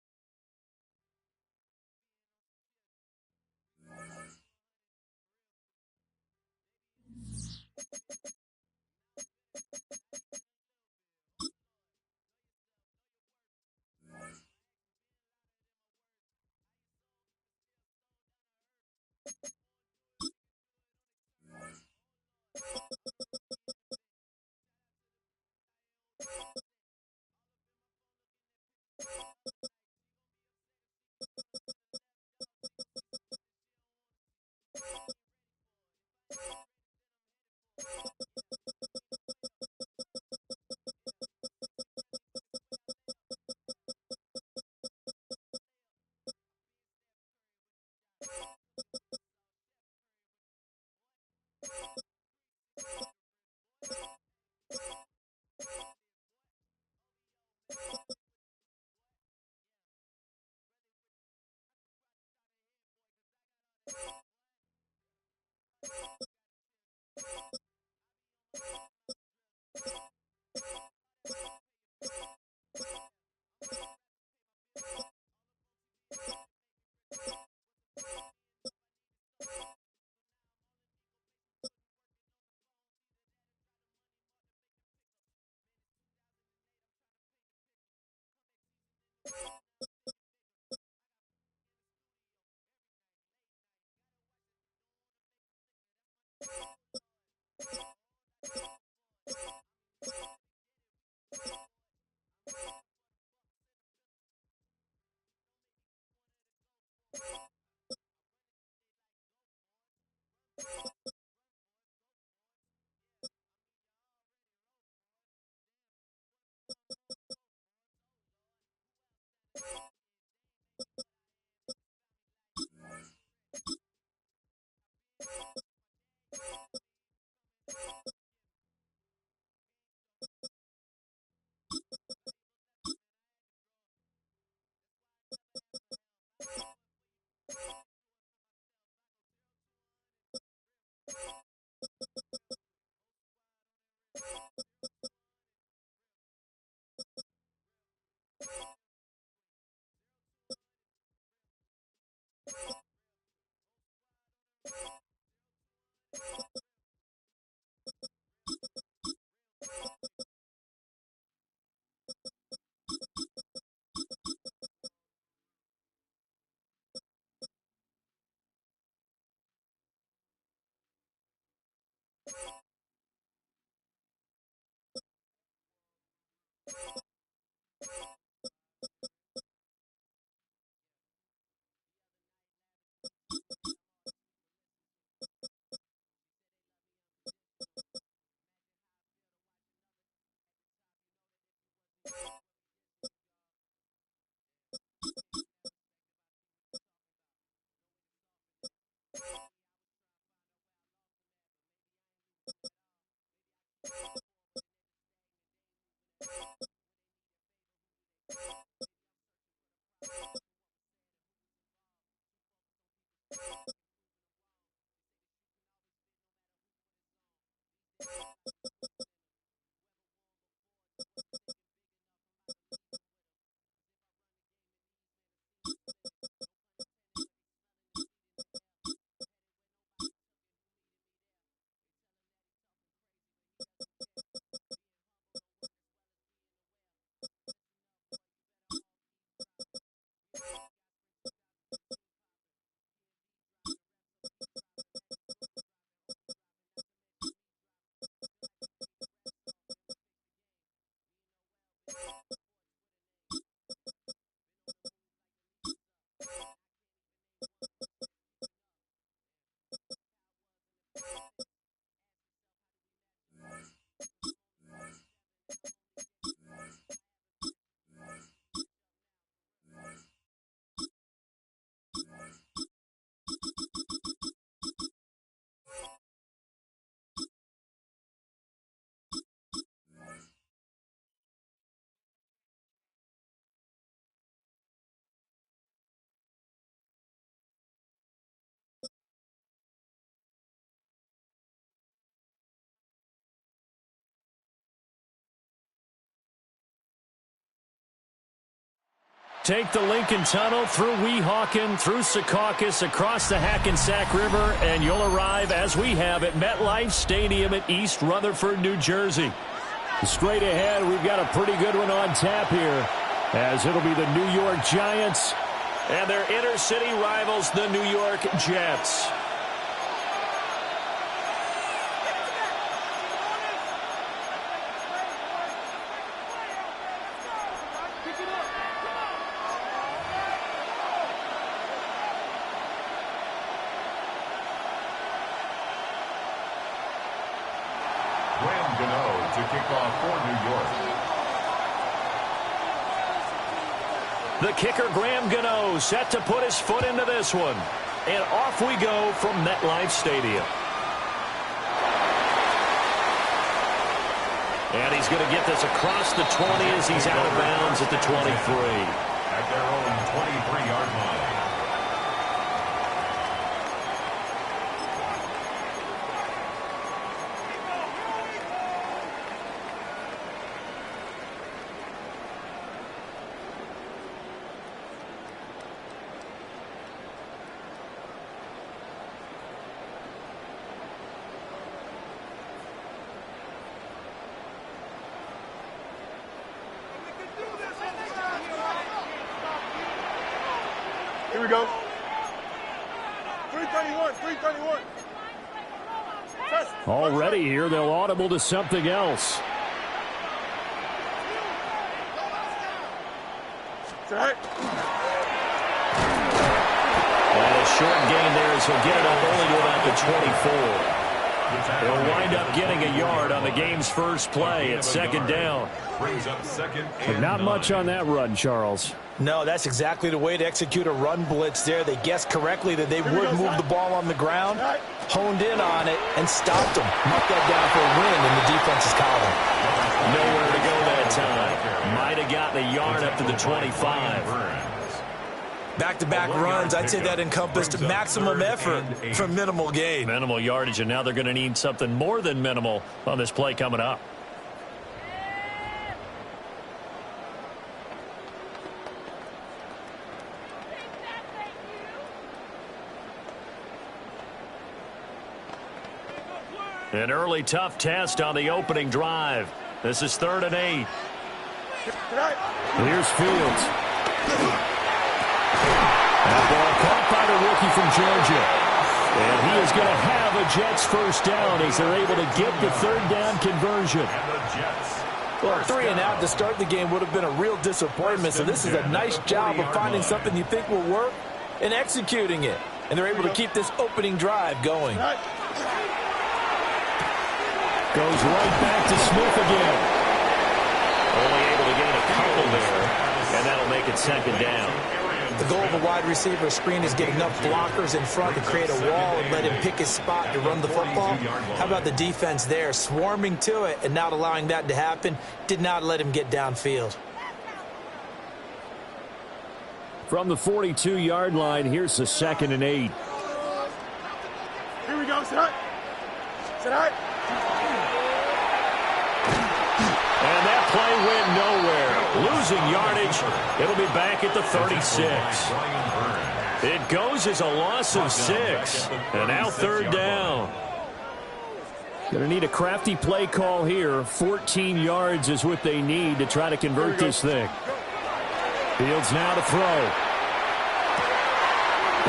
Take the Lincoln Tunnel through Weehawken, through Secaucus, across the Hackensack River, and you'll arrive, as we have, at MetLife Stadium at East Rutherford, New Jersey. Straight ahead, we've got a pretty good one on tap here, as it'll be the New York Giants and their inner-city rivals, the New York Jets. To kick off for New York. The kicker, Graham Gano, set to put his foot into this one. And off we go from MetLife Stadium. And he's going to get this across the 20 as he's out of bounds at the 23. At their own 23-yard line. Here we go. 331, 331. Already here, they'll audible to something else. Set. And a short gain there as he'll get it up only to about the 24. They'll wind up getting a yard on the game's first play at second down. Brings up second But not much on that run, Charles. No, that's exactly the way to execute a run blitz there. They guessed correctly that they would move the ball on the ground, honed in on it, and stopped them. Knocked that down for a win in the defense's column. Nowhere to go that time. Might have gotten a yard up to the 25. Back-to-back runs, I'd say that encompassed maximum effort for minimal gain. Minimal yardage, and now they're going to need something more than minimal on this play coming up. An early tough test on the opening drive. This is 3rd and 8. Here's Fields. That ball caught by the rookie from Georgia. And he is going to have a Jets first down as they're able to get the 3rd down conversion. Well, 3 and out to start the game would have been a real disappointment. So this is a nice job of finding something you think will work and executing it. And they're able to keep this opening drive going. Goes right back to Smith again. Only able to gain a couple there, and that'll make it 2nd down. The goal of a wide receiver screen is get enough blockers in front to create a wall and let him pick his spot to run the football. How about the defense there, swarming to it and not allowing that to happen? Did not let him get downfield. From the 42-yard line, here's the 2nd and 8. Here we go. Sit high. Sit high. And that play went nowhere. Losing yardage. It'll be back at the 36. It goes as a loss of 6. And now 3rd down. Going to need a crafty play call here. 14 yards is what they need to try to convert this thing. Fields now to throw.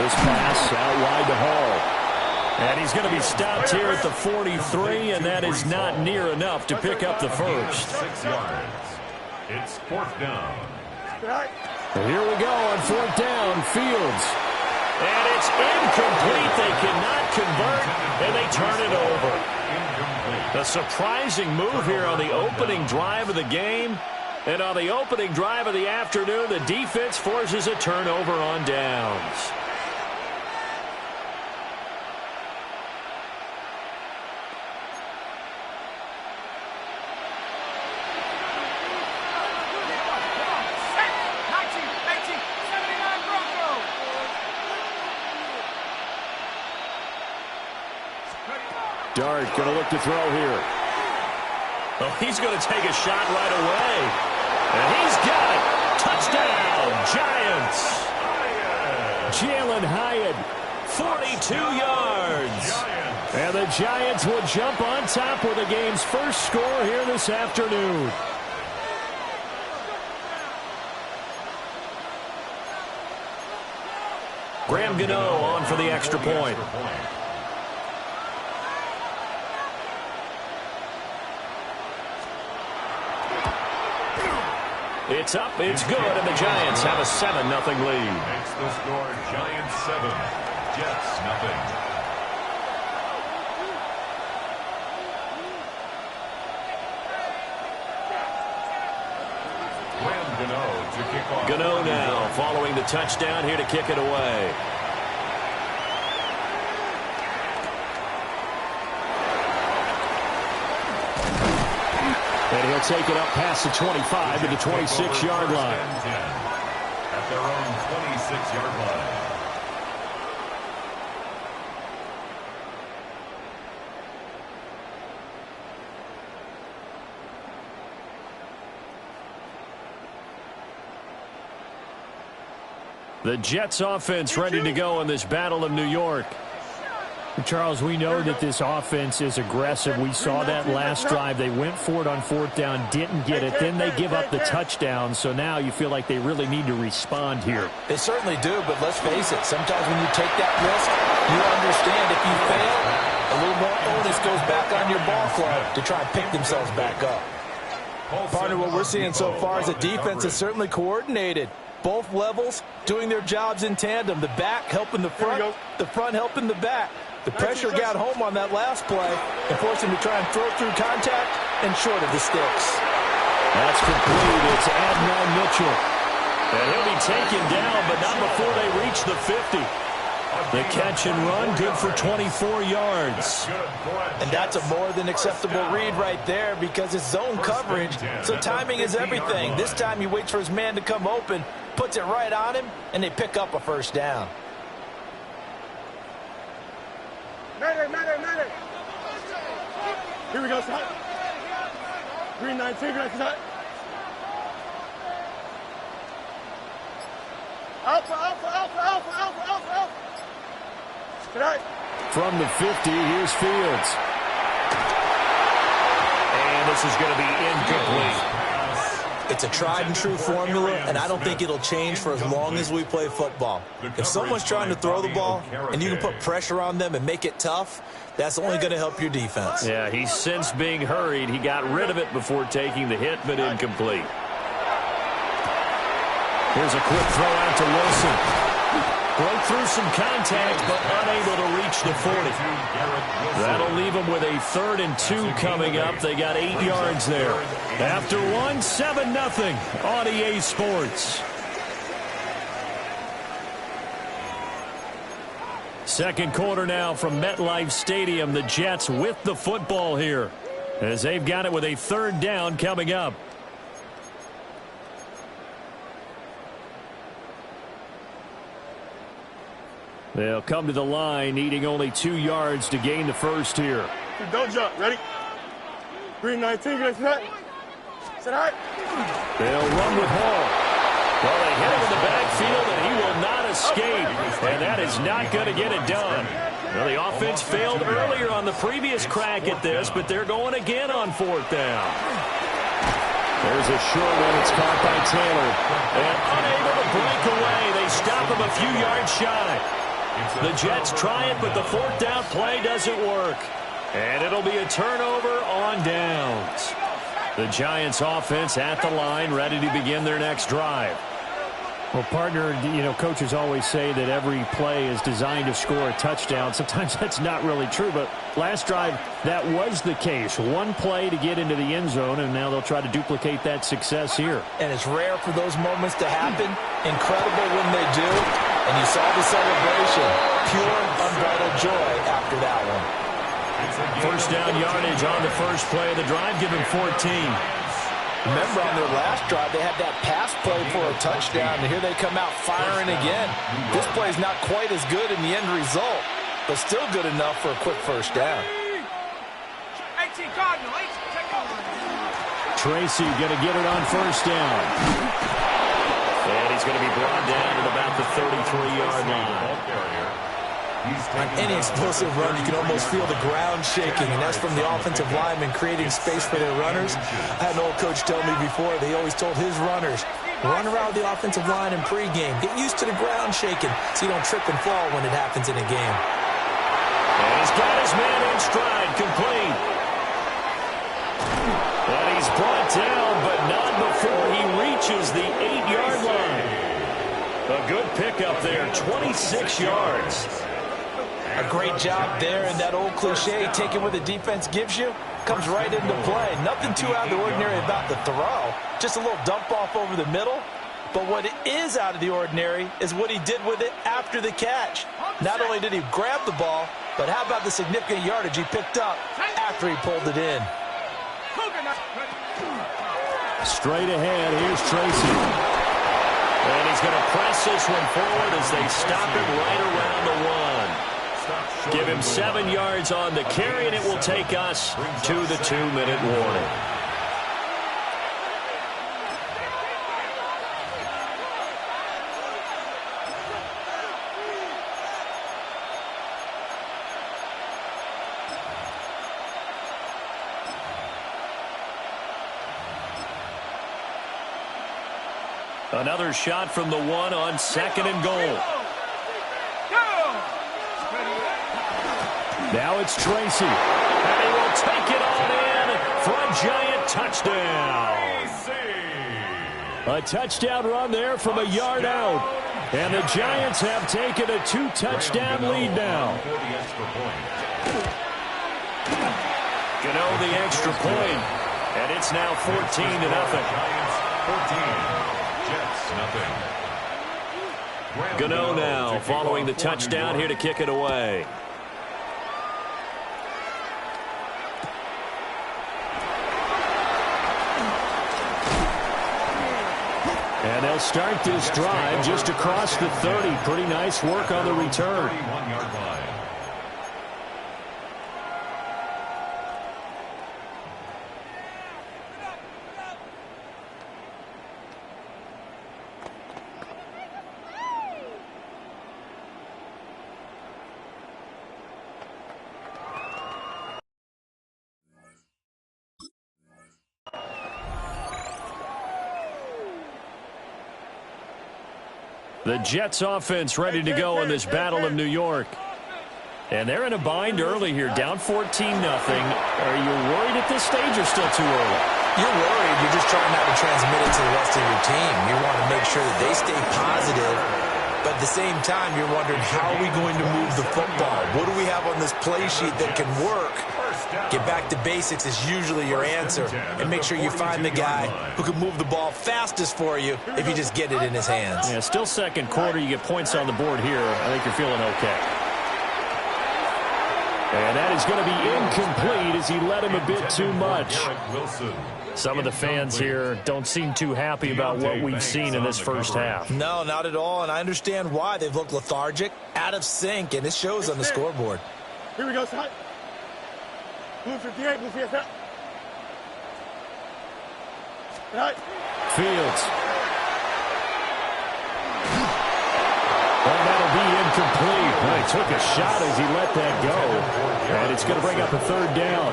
This pass out wide to Hall. And he's going to be stopped here at the 43, and that is not near enough to pick up the first. 6 yards. It's 4th down. And here we go on 4th down. Fields. And it's incomplete. They cannot convert, and they turn it over. A surprising move here on the opening drive of the game. And on the opening drive of the afternoon, the defense forces a turnover on downs. Dart going to look to throw here. Oh, he's going to take a shot right away. And he's got it. Touchdown, Giants. Jalen Hyatt, 42 yards. And the Giants will jump on top with the game's first score here this afternoon. Graham Gano on for the extra point. It's up, it's good, and the Giants have a 7-0 lead. Makes the score Giants 7, Jets 0. Gano now following the touchdown here to kick it away. And he'll take it up past the 25 to the 26-yard line. At their own 26-yard line. The Jets offense ready to go in this Battle of New York. Charles, we know that this offense is aggressive. We saw that last drive. They went for it on 4th down, didn't get it. Then they give up the touchdown. So now you feel like they really need to respond here. They certainly do, but let's face it. Sometimes when you take that risk, you understand if you fail, a little more onus goes back on your ball club to try and pick themselves back up. Partner, what we're seeing so far is the defense is certainly coordinated. Both levels doing their jobs in tandem. The back helping the front helping the back. The pressure got home on that last play and forced him to try and throw through contact and short of the sticks. That's complete. It's Adnan Mitchell. And he'll be taken down, but not before they reach the 50. The catch and run, good for 24 yards. And that's a more than acceptable read right there because it's zone coverage, so timing is everything. This time he waits for his man to come open, puts it right on him, and they pick up a first down. Matter. Here we go, son. 3-9, son. Alpha. Tonight. From the 50, here's Fields. And this is going to be incomplete. It's a tried and true formula, and I don't think it'll change for as long as we play football. If someone's trying to throw the ball and you can put pressure on them and make it tough, that's only going to help your defense. Yeah, he's since being hurried. He got rid of it before taking the hit, but incomplete. Here's a quick throw out to Wilson. Broke through some contact, but unable to reach the 40. That'll leave them with a 3rd and 2 coming up. They got 8 yards there. After one, 7-0 on EA Sports. Second quarter now from MetLife Stadium. The Jets with the football here as they've got it with a 3rd down coming up. They'll come to the line, needing only 2 yards to gain the first here. Don't jump. Ready? 3-19, son. Sit high. They'll run with Hall. Well, they hit him in the backfield, and he will not escape. And that is not going to get it done. Well, the offense failed earlier on the previous crack at this, but they're going again on 4th down. There's a short one. It's caught by Taylor. And unable to break away. They stop him a few yards shy. The Jets try it, but the 4th down play doesn't work. And it'll be a turnover on downs. The Giants offense at the line, ready to begin their next drive. Well, partner, coaches always say that every play is designed to score a touchdown. Sometimes that's not really true, but last drive, that was the case. One play to get into the end zone, and now they'll try to duplicate that success here. And it's rare for those moments to happen. Incredible when they do. And you saw the celebration. Pure, unbridled joy after that one. First down yardage on the first play of the drive. Give him 14. Remember on their last drive, they had that pass play for a touchdown, and here they come out firing again. This play's not quite as good in the end result, but still good enough for a quick first down. 18 Cardinal, 18, take over. Tracy going to get it on first down. And he's going to be brought down at about the 33-yard line. On any explosive run, you can almost feel the ground shaking, and that's from the offensive linemen creating space for their runners. I had an old coach tell me before, they always told his runners, run around the offensive line in pregame. Get used to the ground shaking so you don't trip and fall when it happens in a game. And he's got his man in stride, complete. And he's brought down, but not before he reaches the 8-yard line. A good pickup there, 26 yards. A great job there, and that old cliche, taking what the defense gives you, comes right into play. Nothing too out of the ordinary about the throw. Just a little dump off over the middle. But what is out of the ordinary is what he did with it after the catch. Not only did he grab the ball, but how about the significant yardage he picked up after he pulled it in. Straight ahead, here's Tracy. And he's going to press this one forward as they stop him right around the 1. Give him 7 yards on the carry, and it will take us to the 2-minute warning. Another shot from the 1 on 2nd and goal. Now it's Tracy. And he will take it on in for a Giant touchdown. A touchdown run there from a yard out. And the Giants have taken a 2-touchdown lead now. Gano the extra point. And it's now 14-0. Giants 14. Jets nothing. Gano now following the touchdown here to kick it away. And they'll start this drive just across the 30. Pretty nice work on the return. 31-yard line. The Jets offense ready to go in this Battle of New York. And they're in a bind early here, down 14-0. Are you worried at this stage or still too early? You're worried. You're just trying not to transmit it to the rest of your team. You want to make sure that they stay positive. But at the same time, you're wondering, how are we going to move the football? What do we have on this play sheet that can work? Get back to basics is usually your answer. And make sure you find the guy who can move the ball fastest for you if you just get it in his hands. Yeah, still second quarter. You get points on the board here. I think you're feeling okay. And that is going to be incomplete as he led him a bit too much. Some of the fans here don't seem too happy about what we've seen in this first half. No, not at all, and I understand why. They've looked lethargic, out of sync, and it shows on the scoreboard. Here we go, son. Blue 58, blue 58. Right. Fields. Well, that'll be incomplete. Well, he took a shot as he let that go. And it's going to bring up a third down.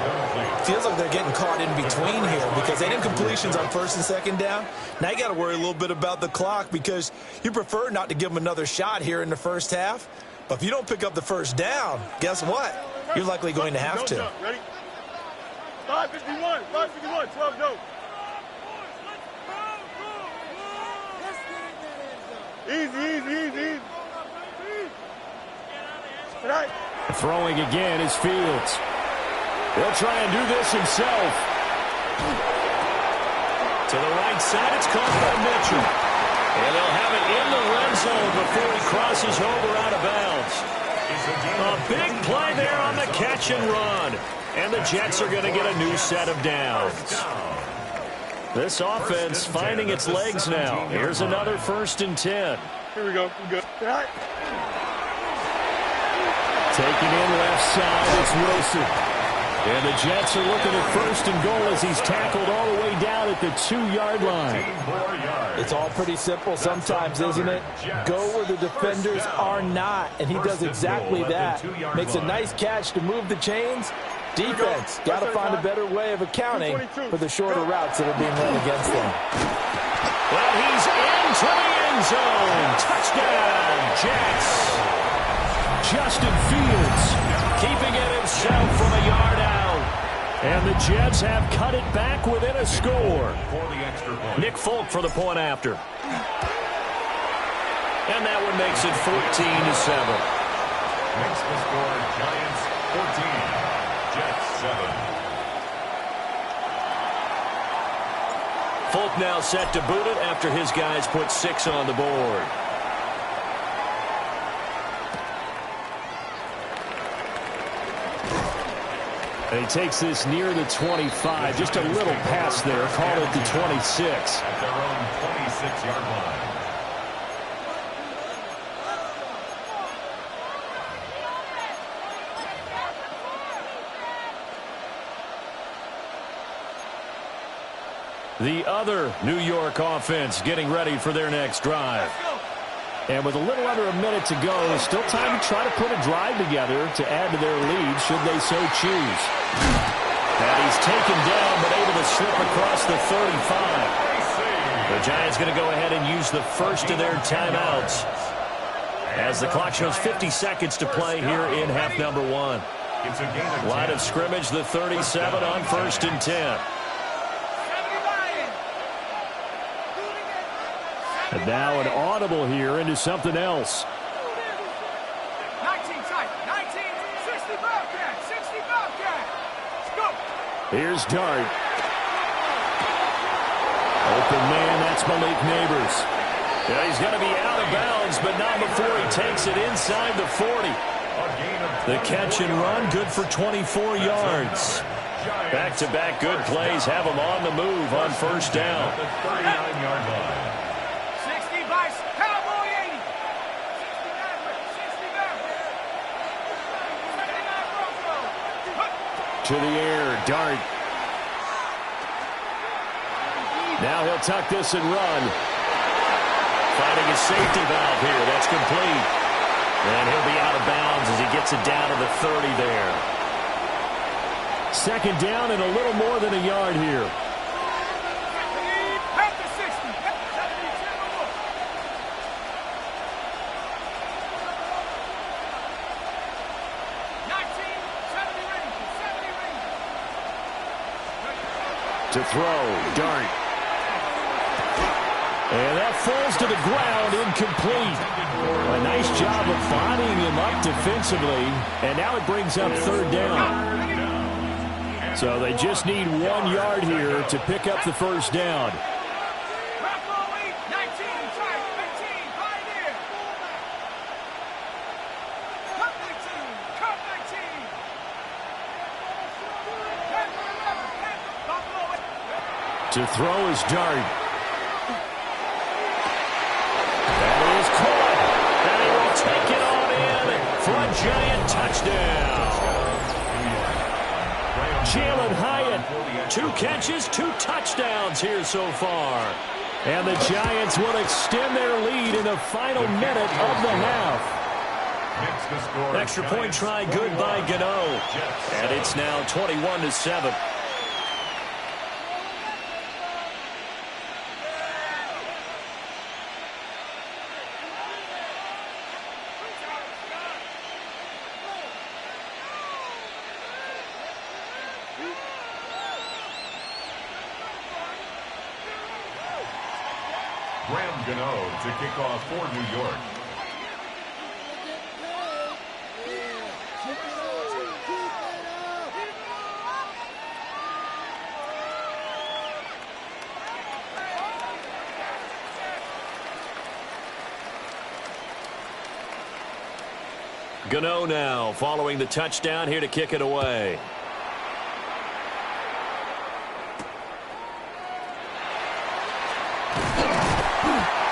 Feels like they're getting caught in between here because they did incompletions on first and second down. Now you got to worry a little bit about the clock because you prefer not to give them another shot here in the first half. But if you don't pick up the first down, guess what? You're likely going to have to. Ready? 551, 551, 12, no. Easy. Right. Throwing again is Fields. He'll try and do this himself. To the right side, it's caught by Mitchell. And they'll have it in the red zone before he crosses over out of bounds. A big play there on the catch and run. And the Jets are going to get a new set of downs. This offense finding its legs now. Here's another 1st and 10. Here we go. We're good. Right. Taking in left side, it's Wilson. And the Jets are looking at 1st and goal as he's tackled all the way down at the 2-yard line. It's all pretty simple sometimes, isn't it? Go where the defenders are not, and he does exactly that. Makes a nice catch to move the chains. Defense, got to find a better way of accounting for the shorter routes that are being run against them. Well, he's into the end zone. Touchdown, Jets. Justin Fields keeping it himself from a yard out. And the Jets have cut it back within a score. Nick Folk for the point after. And that one makes it 14-7. Makes the score Giants 14. Jets 7. Folk now set to boot it after his guys put 6 on the board. And he takes this near the 25. Just a little pass there. Call it the 26. At their own 26-yard line. The other New York offense getting ready for their next drive. And with a little under a minute to go, still time to try to put a drive together to add to their lead should they so choose. And he's taken down but able to slip across the 35. The Giants going to go ahead and use the first of their timeouts as the clock shows 50 seconds to play here in half number 1. Line of scrimmage, the 37 on 1st and 10. And now an audible here into something else. 19 tight, 19, 60 Bobcat, 60 Bobcat. Let's go. Here's Dart. Open man, that's Malik Neighbors. Yeah, he's going to be out of bounds, but not before he takes it inside the 40. The catch and run, good for 24 yards. Back-to-back good plays have him on the move on first down. 39-yard line. 60 Vice, Cowboy 80. 69 Bronco. To the air, Dart. Now he'll tuck this and run. Finding a safety valve here. That's complete. And he'll be out of bounds as he gets it down to the 30 there. Second down and a little more than a yard here. After 60. 19, 70 Rangers, 70 Rangers. To throw, Dart. And that falls to the ground, incomplete. A nice job of bodying him up defensively. And now it brings up third down. So they just need 1 yard here to pick up the first down. Bronco 8, 19, try 18, Pioneer. Cut 19, cut 19. Buffalo 8. To throw is Dart. That is caught. And he will take it on in for a giant touchdown. Jalen Hyatt, 2 catches, 2 touchdowns here so far. And the Giants will extend their lead in the final minute of the half. Extra point try good by Gano. And it's now 21-7. Graham Gano to kick off for New York. Gano now following the touchdown here to kick it away.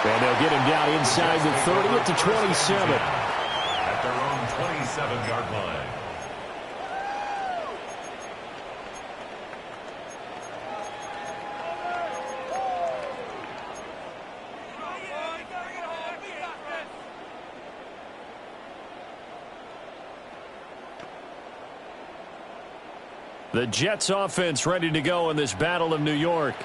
And they'll get him down inside the 30 at the 27. At their own 27-yard line. The Jets offense ready to go in this Battle of New York.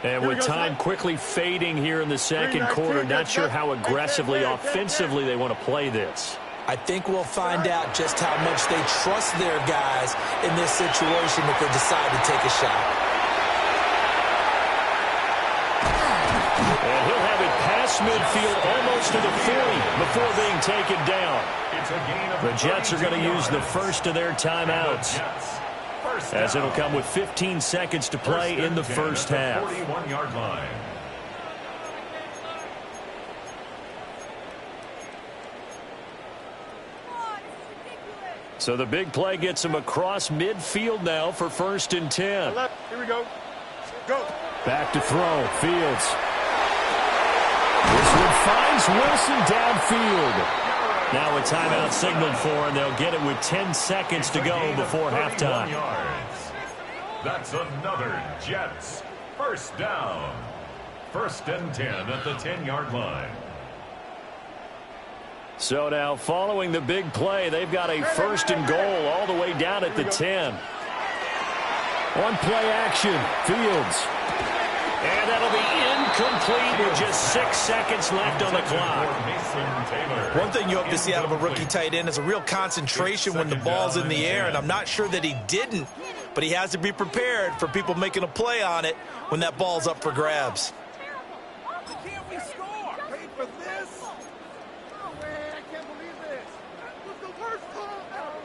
And with time quickly fading here in the second quarter, not sure how aggressively, offensively they want to play this. I think we'll find out just how much they trust their guys in this situation if they decide to take a shot. And he'll have it past midfield almost to the 40 before being taken down. The Jets are going to use the first of their timeouts, as it'll come with 15 seconds to play in the first half. 41-yard line. So the big play gets him across midfield now for 1st and 10. Here we go. Go. Back to throw. Fields. This one finds Wilson downfield. Now a timeout signaled for, and they'll get it with 10 seconds to go before halftime. That's another Jets first down. 1st and 10 at the 10-yard line. So now following the big play, they've got a 1st and goal all the way down at the 10. One play action. Fields. And that'll be incomplete with just 6 seconds left on the clock. One thing you hope to see out of a rookie tight end is a real concentration when the ball's in the air, and I'm not sure that he didn't, but he has to be prepared for people making a play on it when that ball's up for grabs. Can't we score? Wait for this. Oh, man, I can't believe this. What's the worst call ever?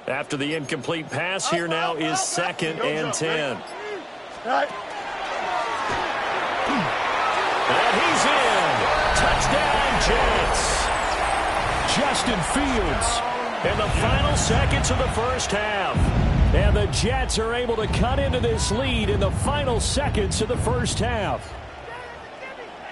After the incomplete pass, here now is 2nd and 10. And he's in. Touchdown, Jets. Justin Fields in the final seconds of the first half. And the Jets are able to cut into this lead in the final seconds of the first half.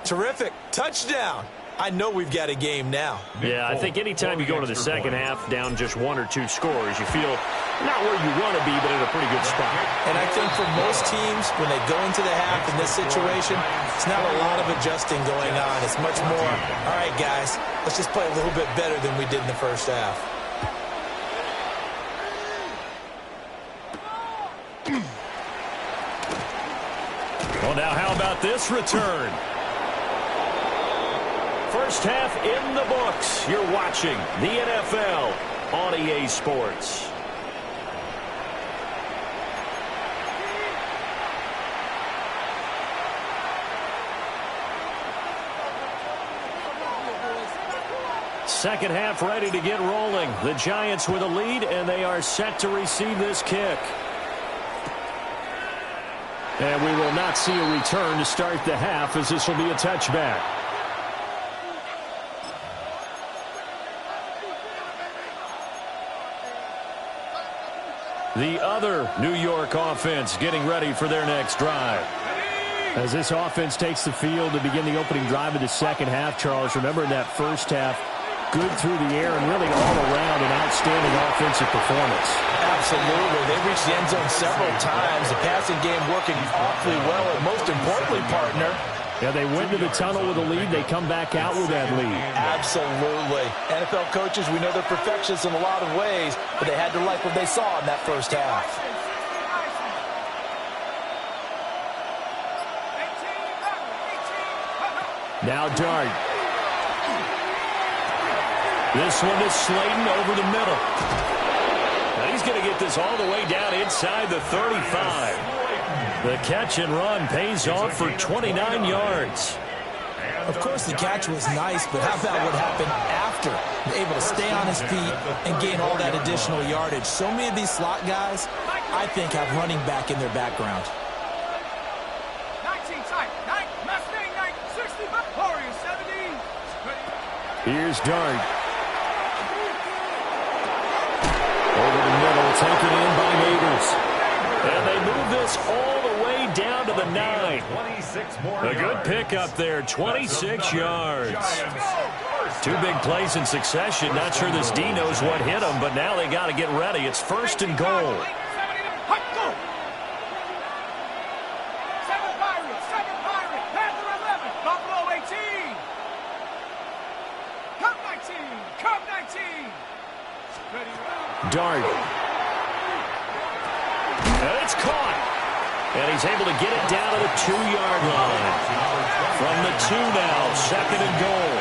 Terrific. Touchdown. I know we've got a game now. Yeah, I think anytime you go into the second half down just 1 or 2 scores, you feel not where you want to be, but in a pretty good spot. And I think for most teams, when they go into the half in this situation, it's not a lot of adjusting going on. It's much more, all right, guys, let's just play a little bit better than we did in the first half. Well, now how about this return? First half in the books. You're watching the NFL on EA Sports. Second half ready to get rolling. The Giants with a lead, and they are set to receive this kick. And we will not see a return to start the half, as this will be a touchback. The other New York offense getting ready for their next drive. As this offense takes the field to begin the opening drive of the second half, Charles, remember in that first half, good through the air and really all around an outstanding offensive performance. Absolutely. They reached the end zone several times. The passing game working awfully well, and most importantly, partner, yeah, they went to the tunnel with a lead. They come back out with that lead. Absolutely. NFL coaches, we know they're perfectionists in a lot of ways, but they had to like what they saw in that first half. Now Dart. This one is Slayton over the middle. Now he's going to get this all the way down inside the 35. The catch and run pays off for 29 yards. Of course, the catch was nice, but how about what happened after? Able to stay on his feet and gain all that additional yardage. So many of these slot guys, I think, have running back in their background. 19 tight, 9, Mustang 9, 60, Warriors 70. Here's Dart. Over the middle, taken in by Neighbors. And they move this all the way down to the 9. A good pickup there, 26 yards. 2 big plays in succession. Not sure this D knows what hit them, but now they got to get ready. It's 1st and goal. 7 Pirates, Panther 11, Buffalo 18. Cub 19. Dart. And it's caught. And he's able to get it down to the 2-yard line. From the 2 now, 2nd and goal.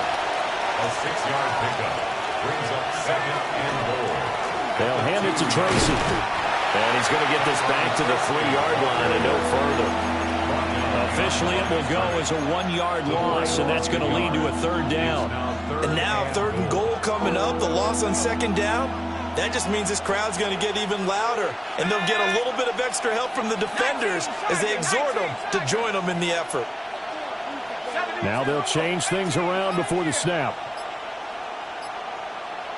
A 6-yard pickup brings up 2nd and goal. They'll hand it to Tracy. And he's going to get this back to the 3-yard line and no further. Officially, it will go as a 1-yard loss, and that's going to lead to a 3rd down. And now 3rd and goal coming up, the loss on 2nd down. That just means this crowd's going to get even louder, and they'll get a little bit of extra help from the defenders as they exhort them to join them in the effort. Now they'll change things around before the snap.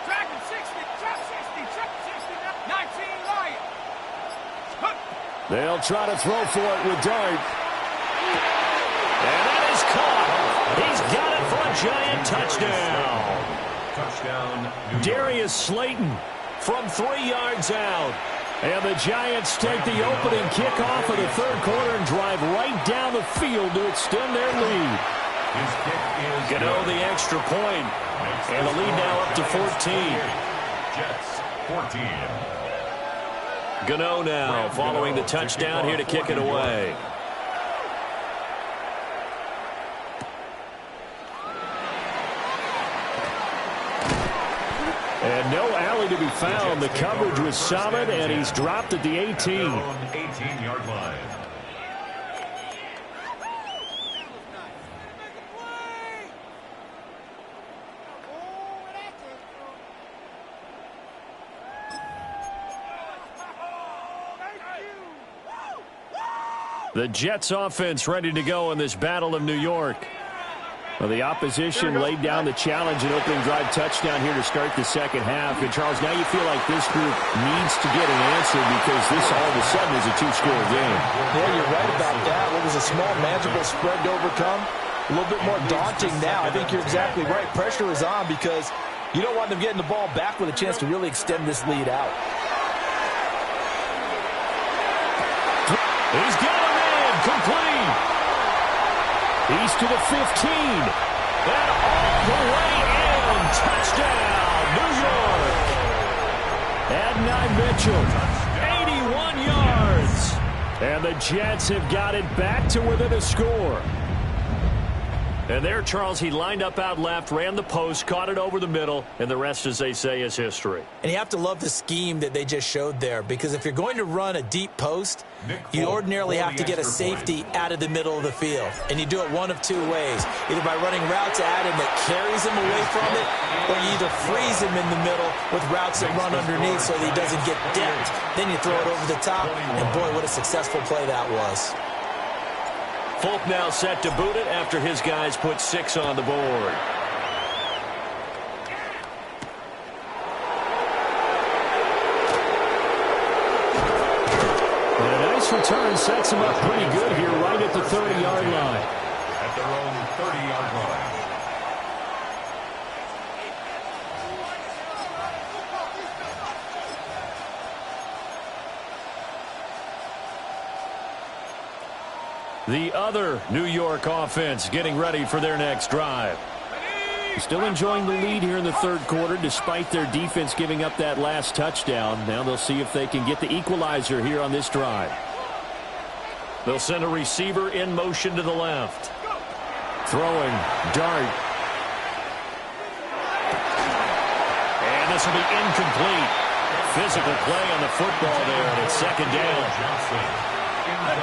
Dragon 60, Chuck 60, 19 Lions. They'll try to throw for it with Dart. And that is caught. He's got it for a Giant touchdown. Touchdown. Darius Slayton from 3 yards out. And the Giants take the opening kickoff of the 3rd quarter and drive right down the field to extend their lead. His kick is Gano the extra point. And the lead now up to 14. Jets 14. Gano now following the touchdown here to kick it away. And no alley to be found. The coverage was solid, and he's dropped at the 18. 18-yard line. The Jets offense ready to go in this Battle of New York. Well, the opposition laid down the challenge and opening drive touchdown here to start the second half. And, Charles, now you feel like this group needs to get an answer because this all of a sudden is a two-score game. Yeah, you're right about that. What was a small, manageable spread to overcome? A little bit more daunting now. I think you're exactly right. Pressure is on because you don't want them getting the ball back with a chance to really extend this lead out. He's got a man complete. He's to the 15. And all the way in. Touchdown, New York. Adonai Mitchell, 81 yards. And the Jets have got it back to within a score. And there, Charles, he lined up out left, ran the post, caught it over the middle, and the rest, as they say, is history. And you have to love the scheme that they just showed there, because if you're going to run a deep post, you ordinarily have to get a safety out of the middle of the field. And you do it one of two ways, either by running routes at him that carries him away from it, or you either freeze him in the middle with routes that run underneath so that he doesn't get depth. Then you throw it over the top, and boy, what a successful play that was. Folk now set to boot it after his guys put 6 on the board. And a nice return sets him up pretty good here right at the 30-yard line. At their own 30-yard line. The other New York offense getting ready for their next drive. Still enjoying the lead here in the third quarter despite their defense giving up that last touchdown. Now they'll see if they can get the equalizer here on this drive. They'll send a receiver in motion to the left. Throwing, Dart. And this will be incomplete. Physical play on the football there, and it's second down.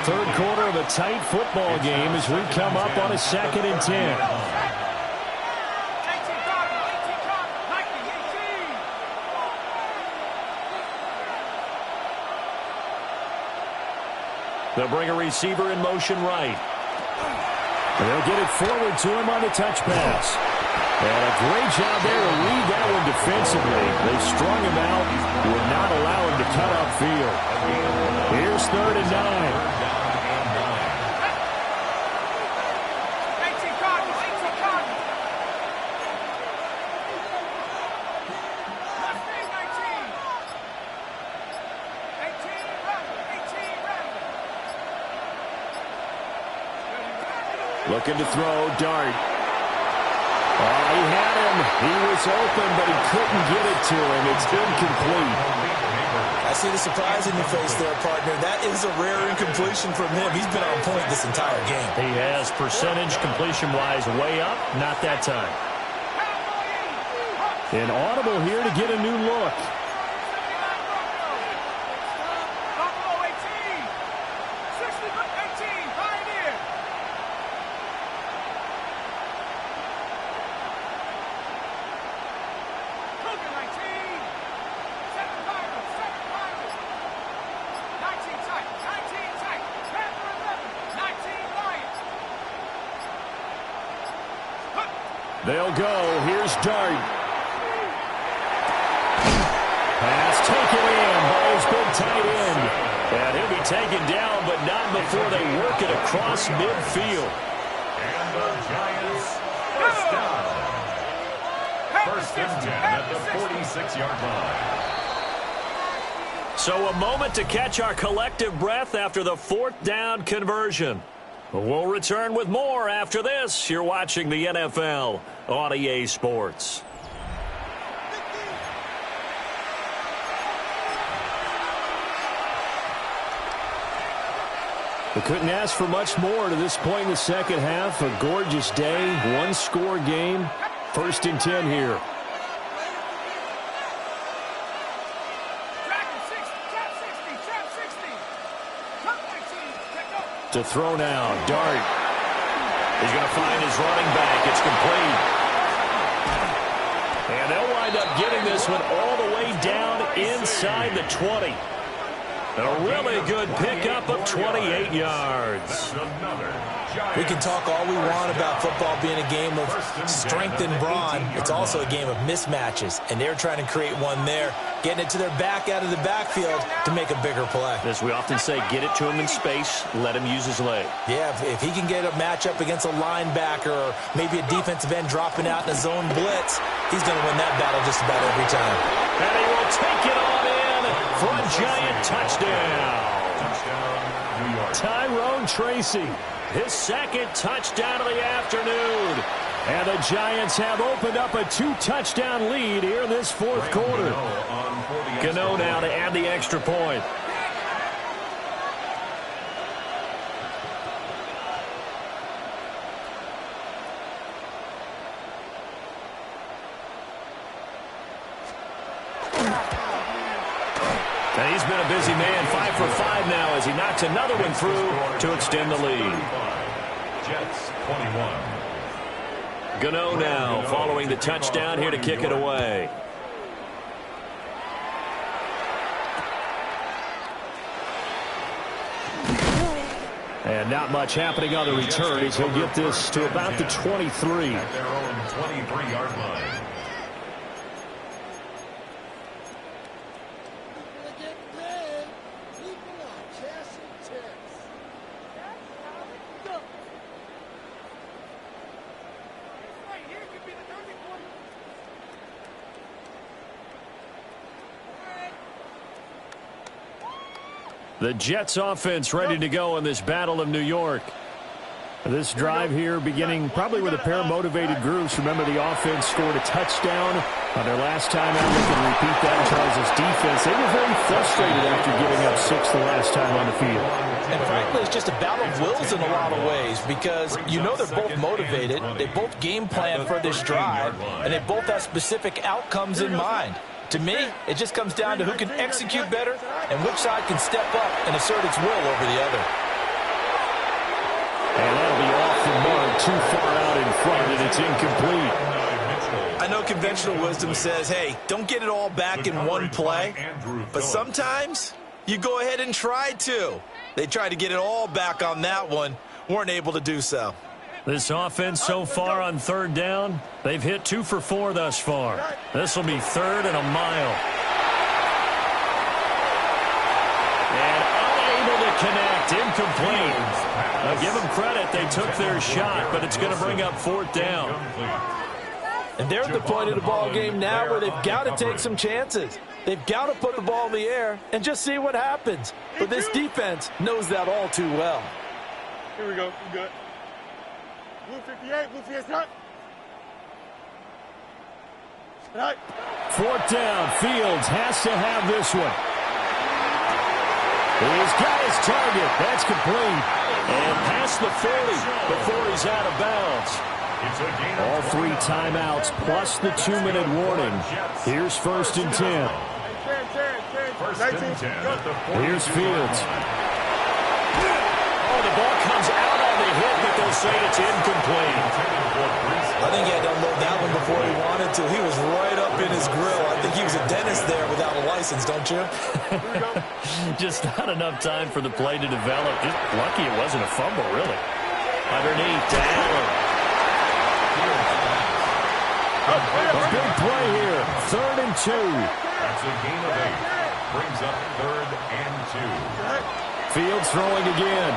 Third quarter of a tight football game as we come up on a 2nd and 10. They'll bring a receiver in motion right. They'll get it forward to him on the touch pass. And a great job there to read that one defensively. They strung him out, would not allow him to cut upfield. Here's 3rd and 9. Looking to throw, Dart. Oh, he had him. He was open, but he couldn't get it to him. It's incomplete. I see the surprise in your face there, partner. That is a rare incompletion from him. He's been on point this entire game. He has percentage completion-wise way up. Not that time. An audible here to get a new look. They'll go. Here's Dart. Pass taken in by his big tight end. And he'll be taken down, but not before they work it across midfield. And the Giants first down. 1st and 10 at the 46-yard line. So a moment to catch our collective breath after the 4th down conversion. We'll return with more after this. You're watching the NFL on EA Sports. We couldn't ask for much more to this point in the second half. A gorgeous day, 1-score game. 1st and 10 here. To throw now, Dart. He's going to find his running back. It's complete. And they'll wind up getting this one all the way down inside the 20. A really good pickup of 28 yards. We can talk all we want about football being a game of strength and brawn. It's also a game of mismatches, and they're trying to create one there, getting it to their back out of the backfield to make a bigger play. As we often say, get it to him in space, let him use his leg. Yeah, if he can get a matchup against a linebacker or maybe a defensive end dropping out in a zone blitz, he's going to win that battle just about every time. And he will take it on in for a giant touchdown. New York. Tyrone Tracy, His second touchdown of the afternoon. and the Giants have opened up a 2-touchdown lead here in this fourth quarter. Gano now to add the extra point. And he's been a busy man, 5 for 5 now as he knocks another one through to extend the lead. Jets 21. Gano now following the touchdown here to kick it away. And not much happening on the return as he'll get this to about the 23. At their own 23-yard line. The Jets offense ready to go in this Battle of New York. This drive here beginning probably with a pair of motivated groups. Remember, the offense scored a touchdown on their last time out. They can repeat that in Charles' defense. They were very frustrated after giving up 6 the last time on the field. And frankly, it's just a battle of wills in a lot of ways because you know they're both motivated. They both game plan for this drive, and they both have specific outcomes in mind. To me, it just comes down to who can execute better and which side can step up and assert its will over the other. And that'll be off the mark, too far out in front, and it's incomplete. I know conventional wisdom says, hey, don't get it all back in one play, but sometimes you go ahead and try to. They tried to get it all back on that one, weren't able to do so. This offense so far on third down, they've hit 2 for 4 thus far. This will be 3rd and a mile. And unable to connect, incomplete. Now give them credit, they took their shot, but it's going to bring up 4th down. And they're at the point of the ball game now where they've got to take some chances. They've got to put the ball in the air and just see what happens. But this defense knows that all too well. Here we go. We good. Blue 58. Blue 58. Right. 4th down. Fields has to have this one. He's got his target. That's complete. And past the 40 before he's out of bounds. All 3 timeouts plus the 2-minute warning. Here's 1st and 10. Here's Fields. Oh, the ball comes out on the hit, but they'll say it's incomplete. I think he had to unload that one before he wanted to. He was right up in his grill. I think he was a dentist there without a license, don't you? Just not enough time for the play to develop. Just lucky it wasn't a fumble, really. Underneath to Allen. A big play here. 3rd and 2. That's a gain of 8. Brings up 3rd and 2. Fields throwing again.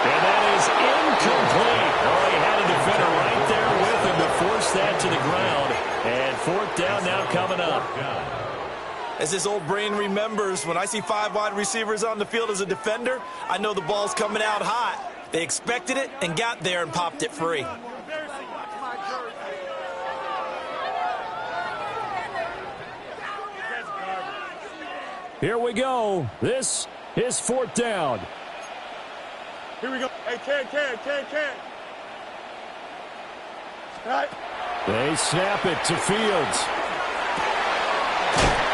And that is incomplete. Oh, he had a defender right there with him to force that to the ground. And 4th down now coming up. As this old brain remembers, when I see 5 wide receivers on the field as a defender, I know the ball's coming out hot. They expected it and got there and popped it free. Here we go. This is 4th down. Here we go. Hey, can. Right. They snap it to Fields.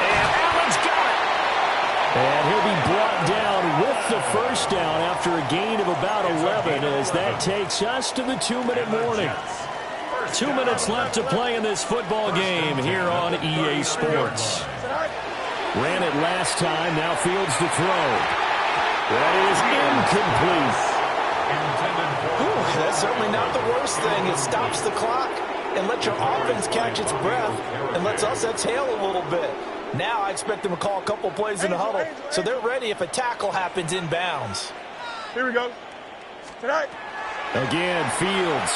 And Allen's got it. And he'll be brought down with the 1st down after a gain of about 11 as that takes us to the 2-minute warning. 2 minutes left to play in this football game here on EA Sports. Ran it last time. Now Fields to throw. That is incomplete. That's certainly not the worst thing. It stops the clock and lets your offense catch its breath and lets us exhale a little bit. Now I expect them to call a couple plays in the huddle so they're ready if a tackle happens inbounds. Here we go. Tonight. Again, Fields.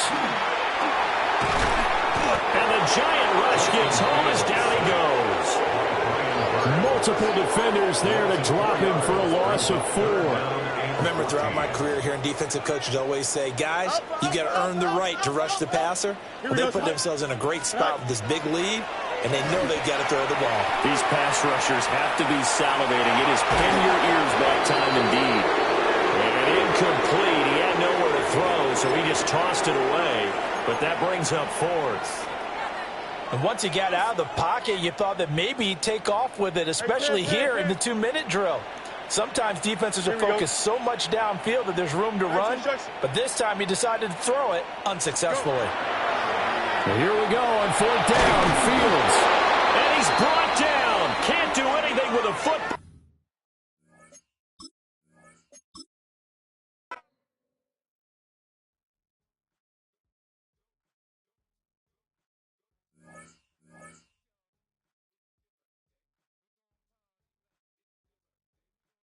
And the giant rush gets home as down he goes. Multiple defenders there to drop him for a loss of 4. Remember, throughout my career here, defensive coaches always say, guys, you got to earn the right to rush the passer. Well, they put themselves in a great spot with this big lead, and they know they've got to throw the ball. These pass rushers have to be salivating. It is pin your ears back time indeed. And incomplete. He had nowhere to throw, so he just tossed it away. But that brings up 4th. And once he got out of the pocket, you thought that maybe he'd take off with it, especially here in the 2-minute drill. Sometimes defenses are focused so much downfield that there's room to run, but this time he decided to throw it unsuccessfully. Well, here we go on 4th down, Fields. And he's brought down. Can't do anything with a football.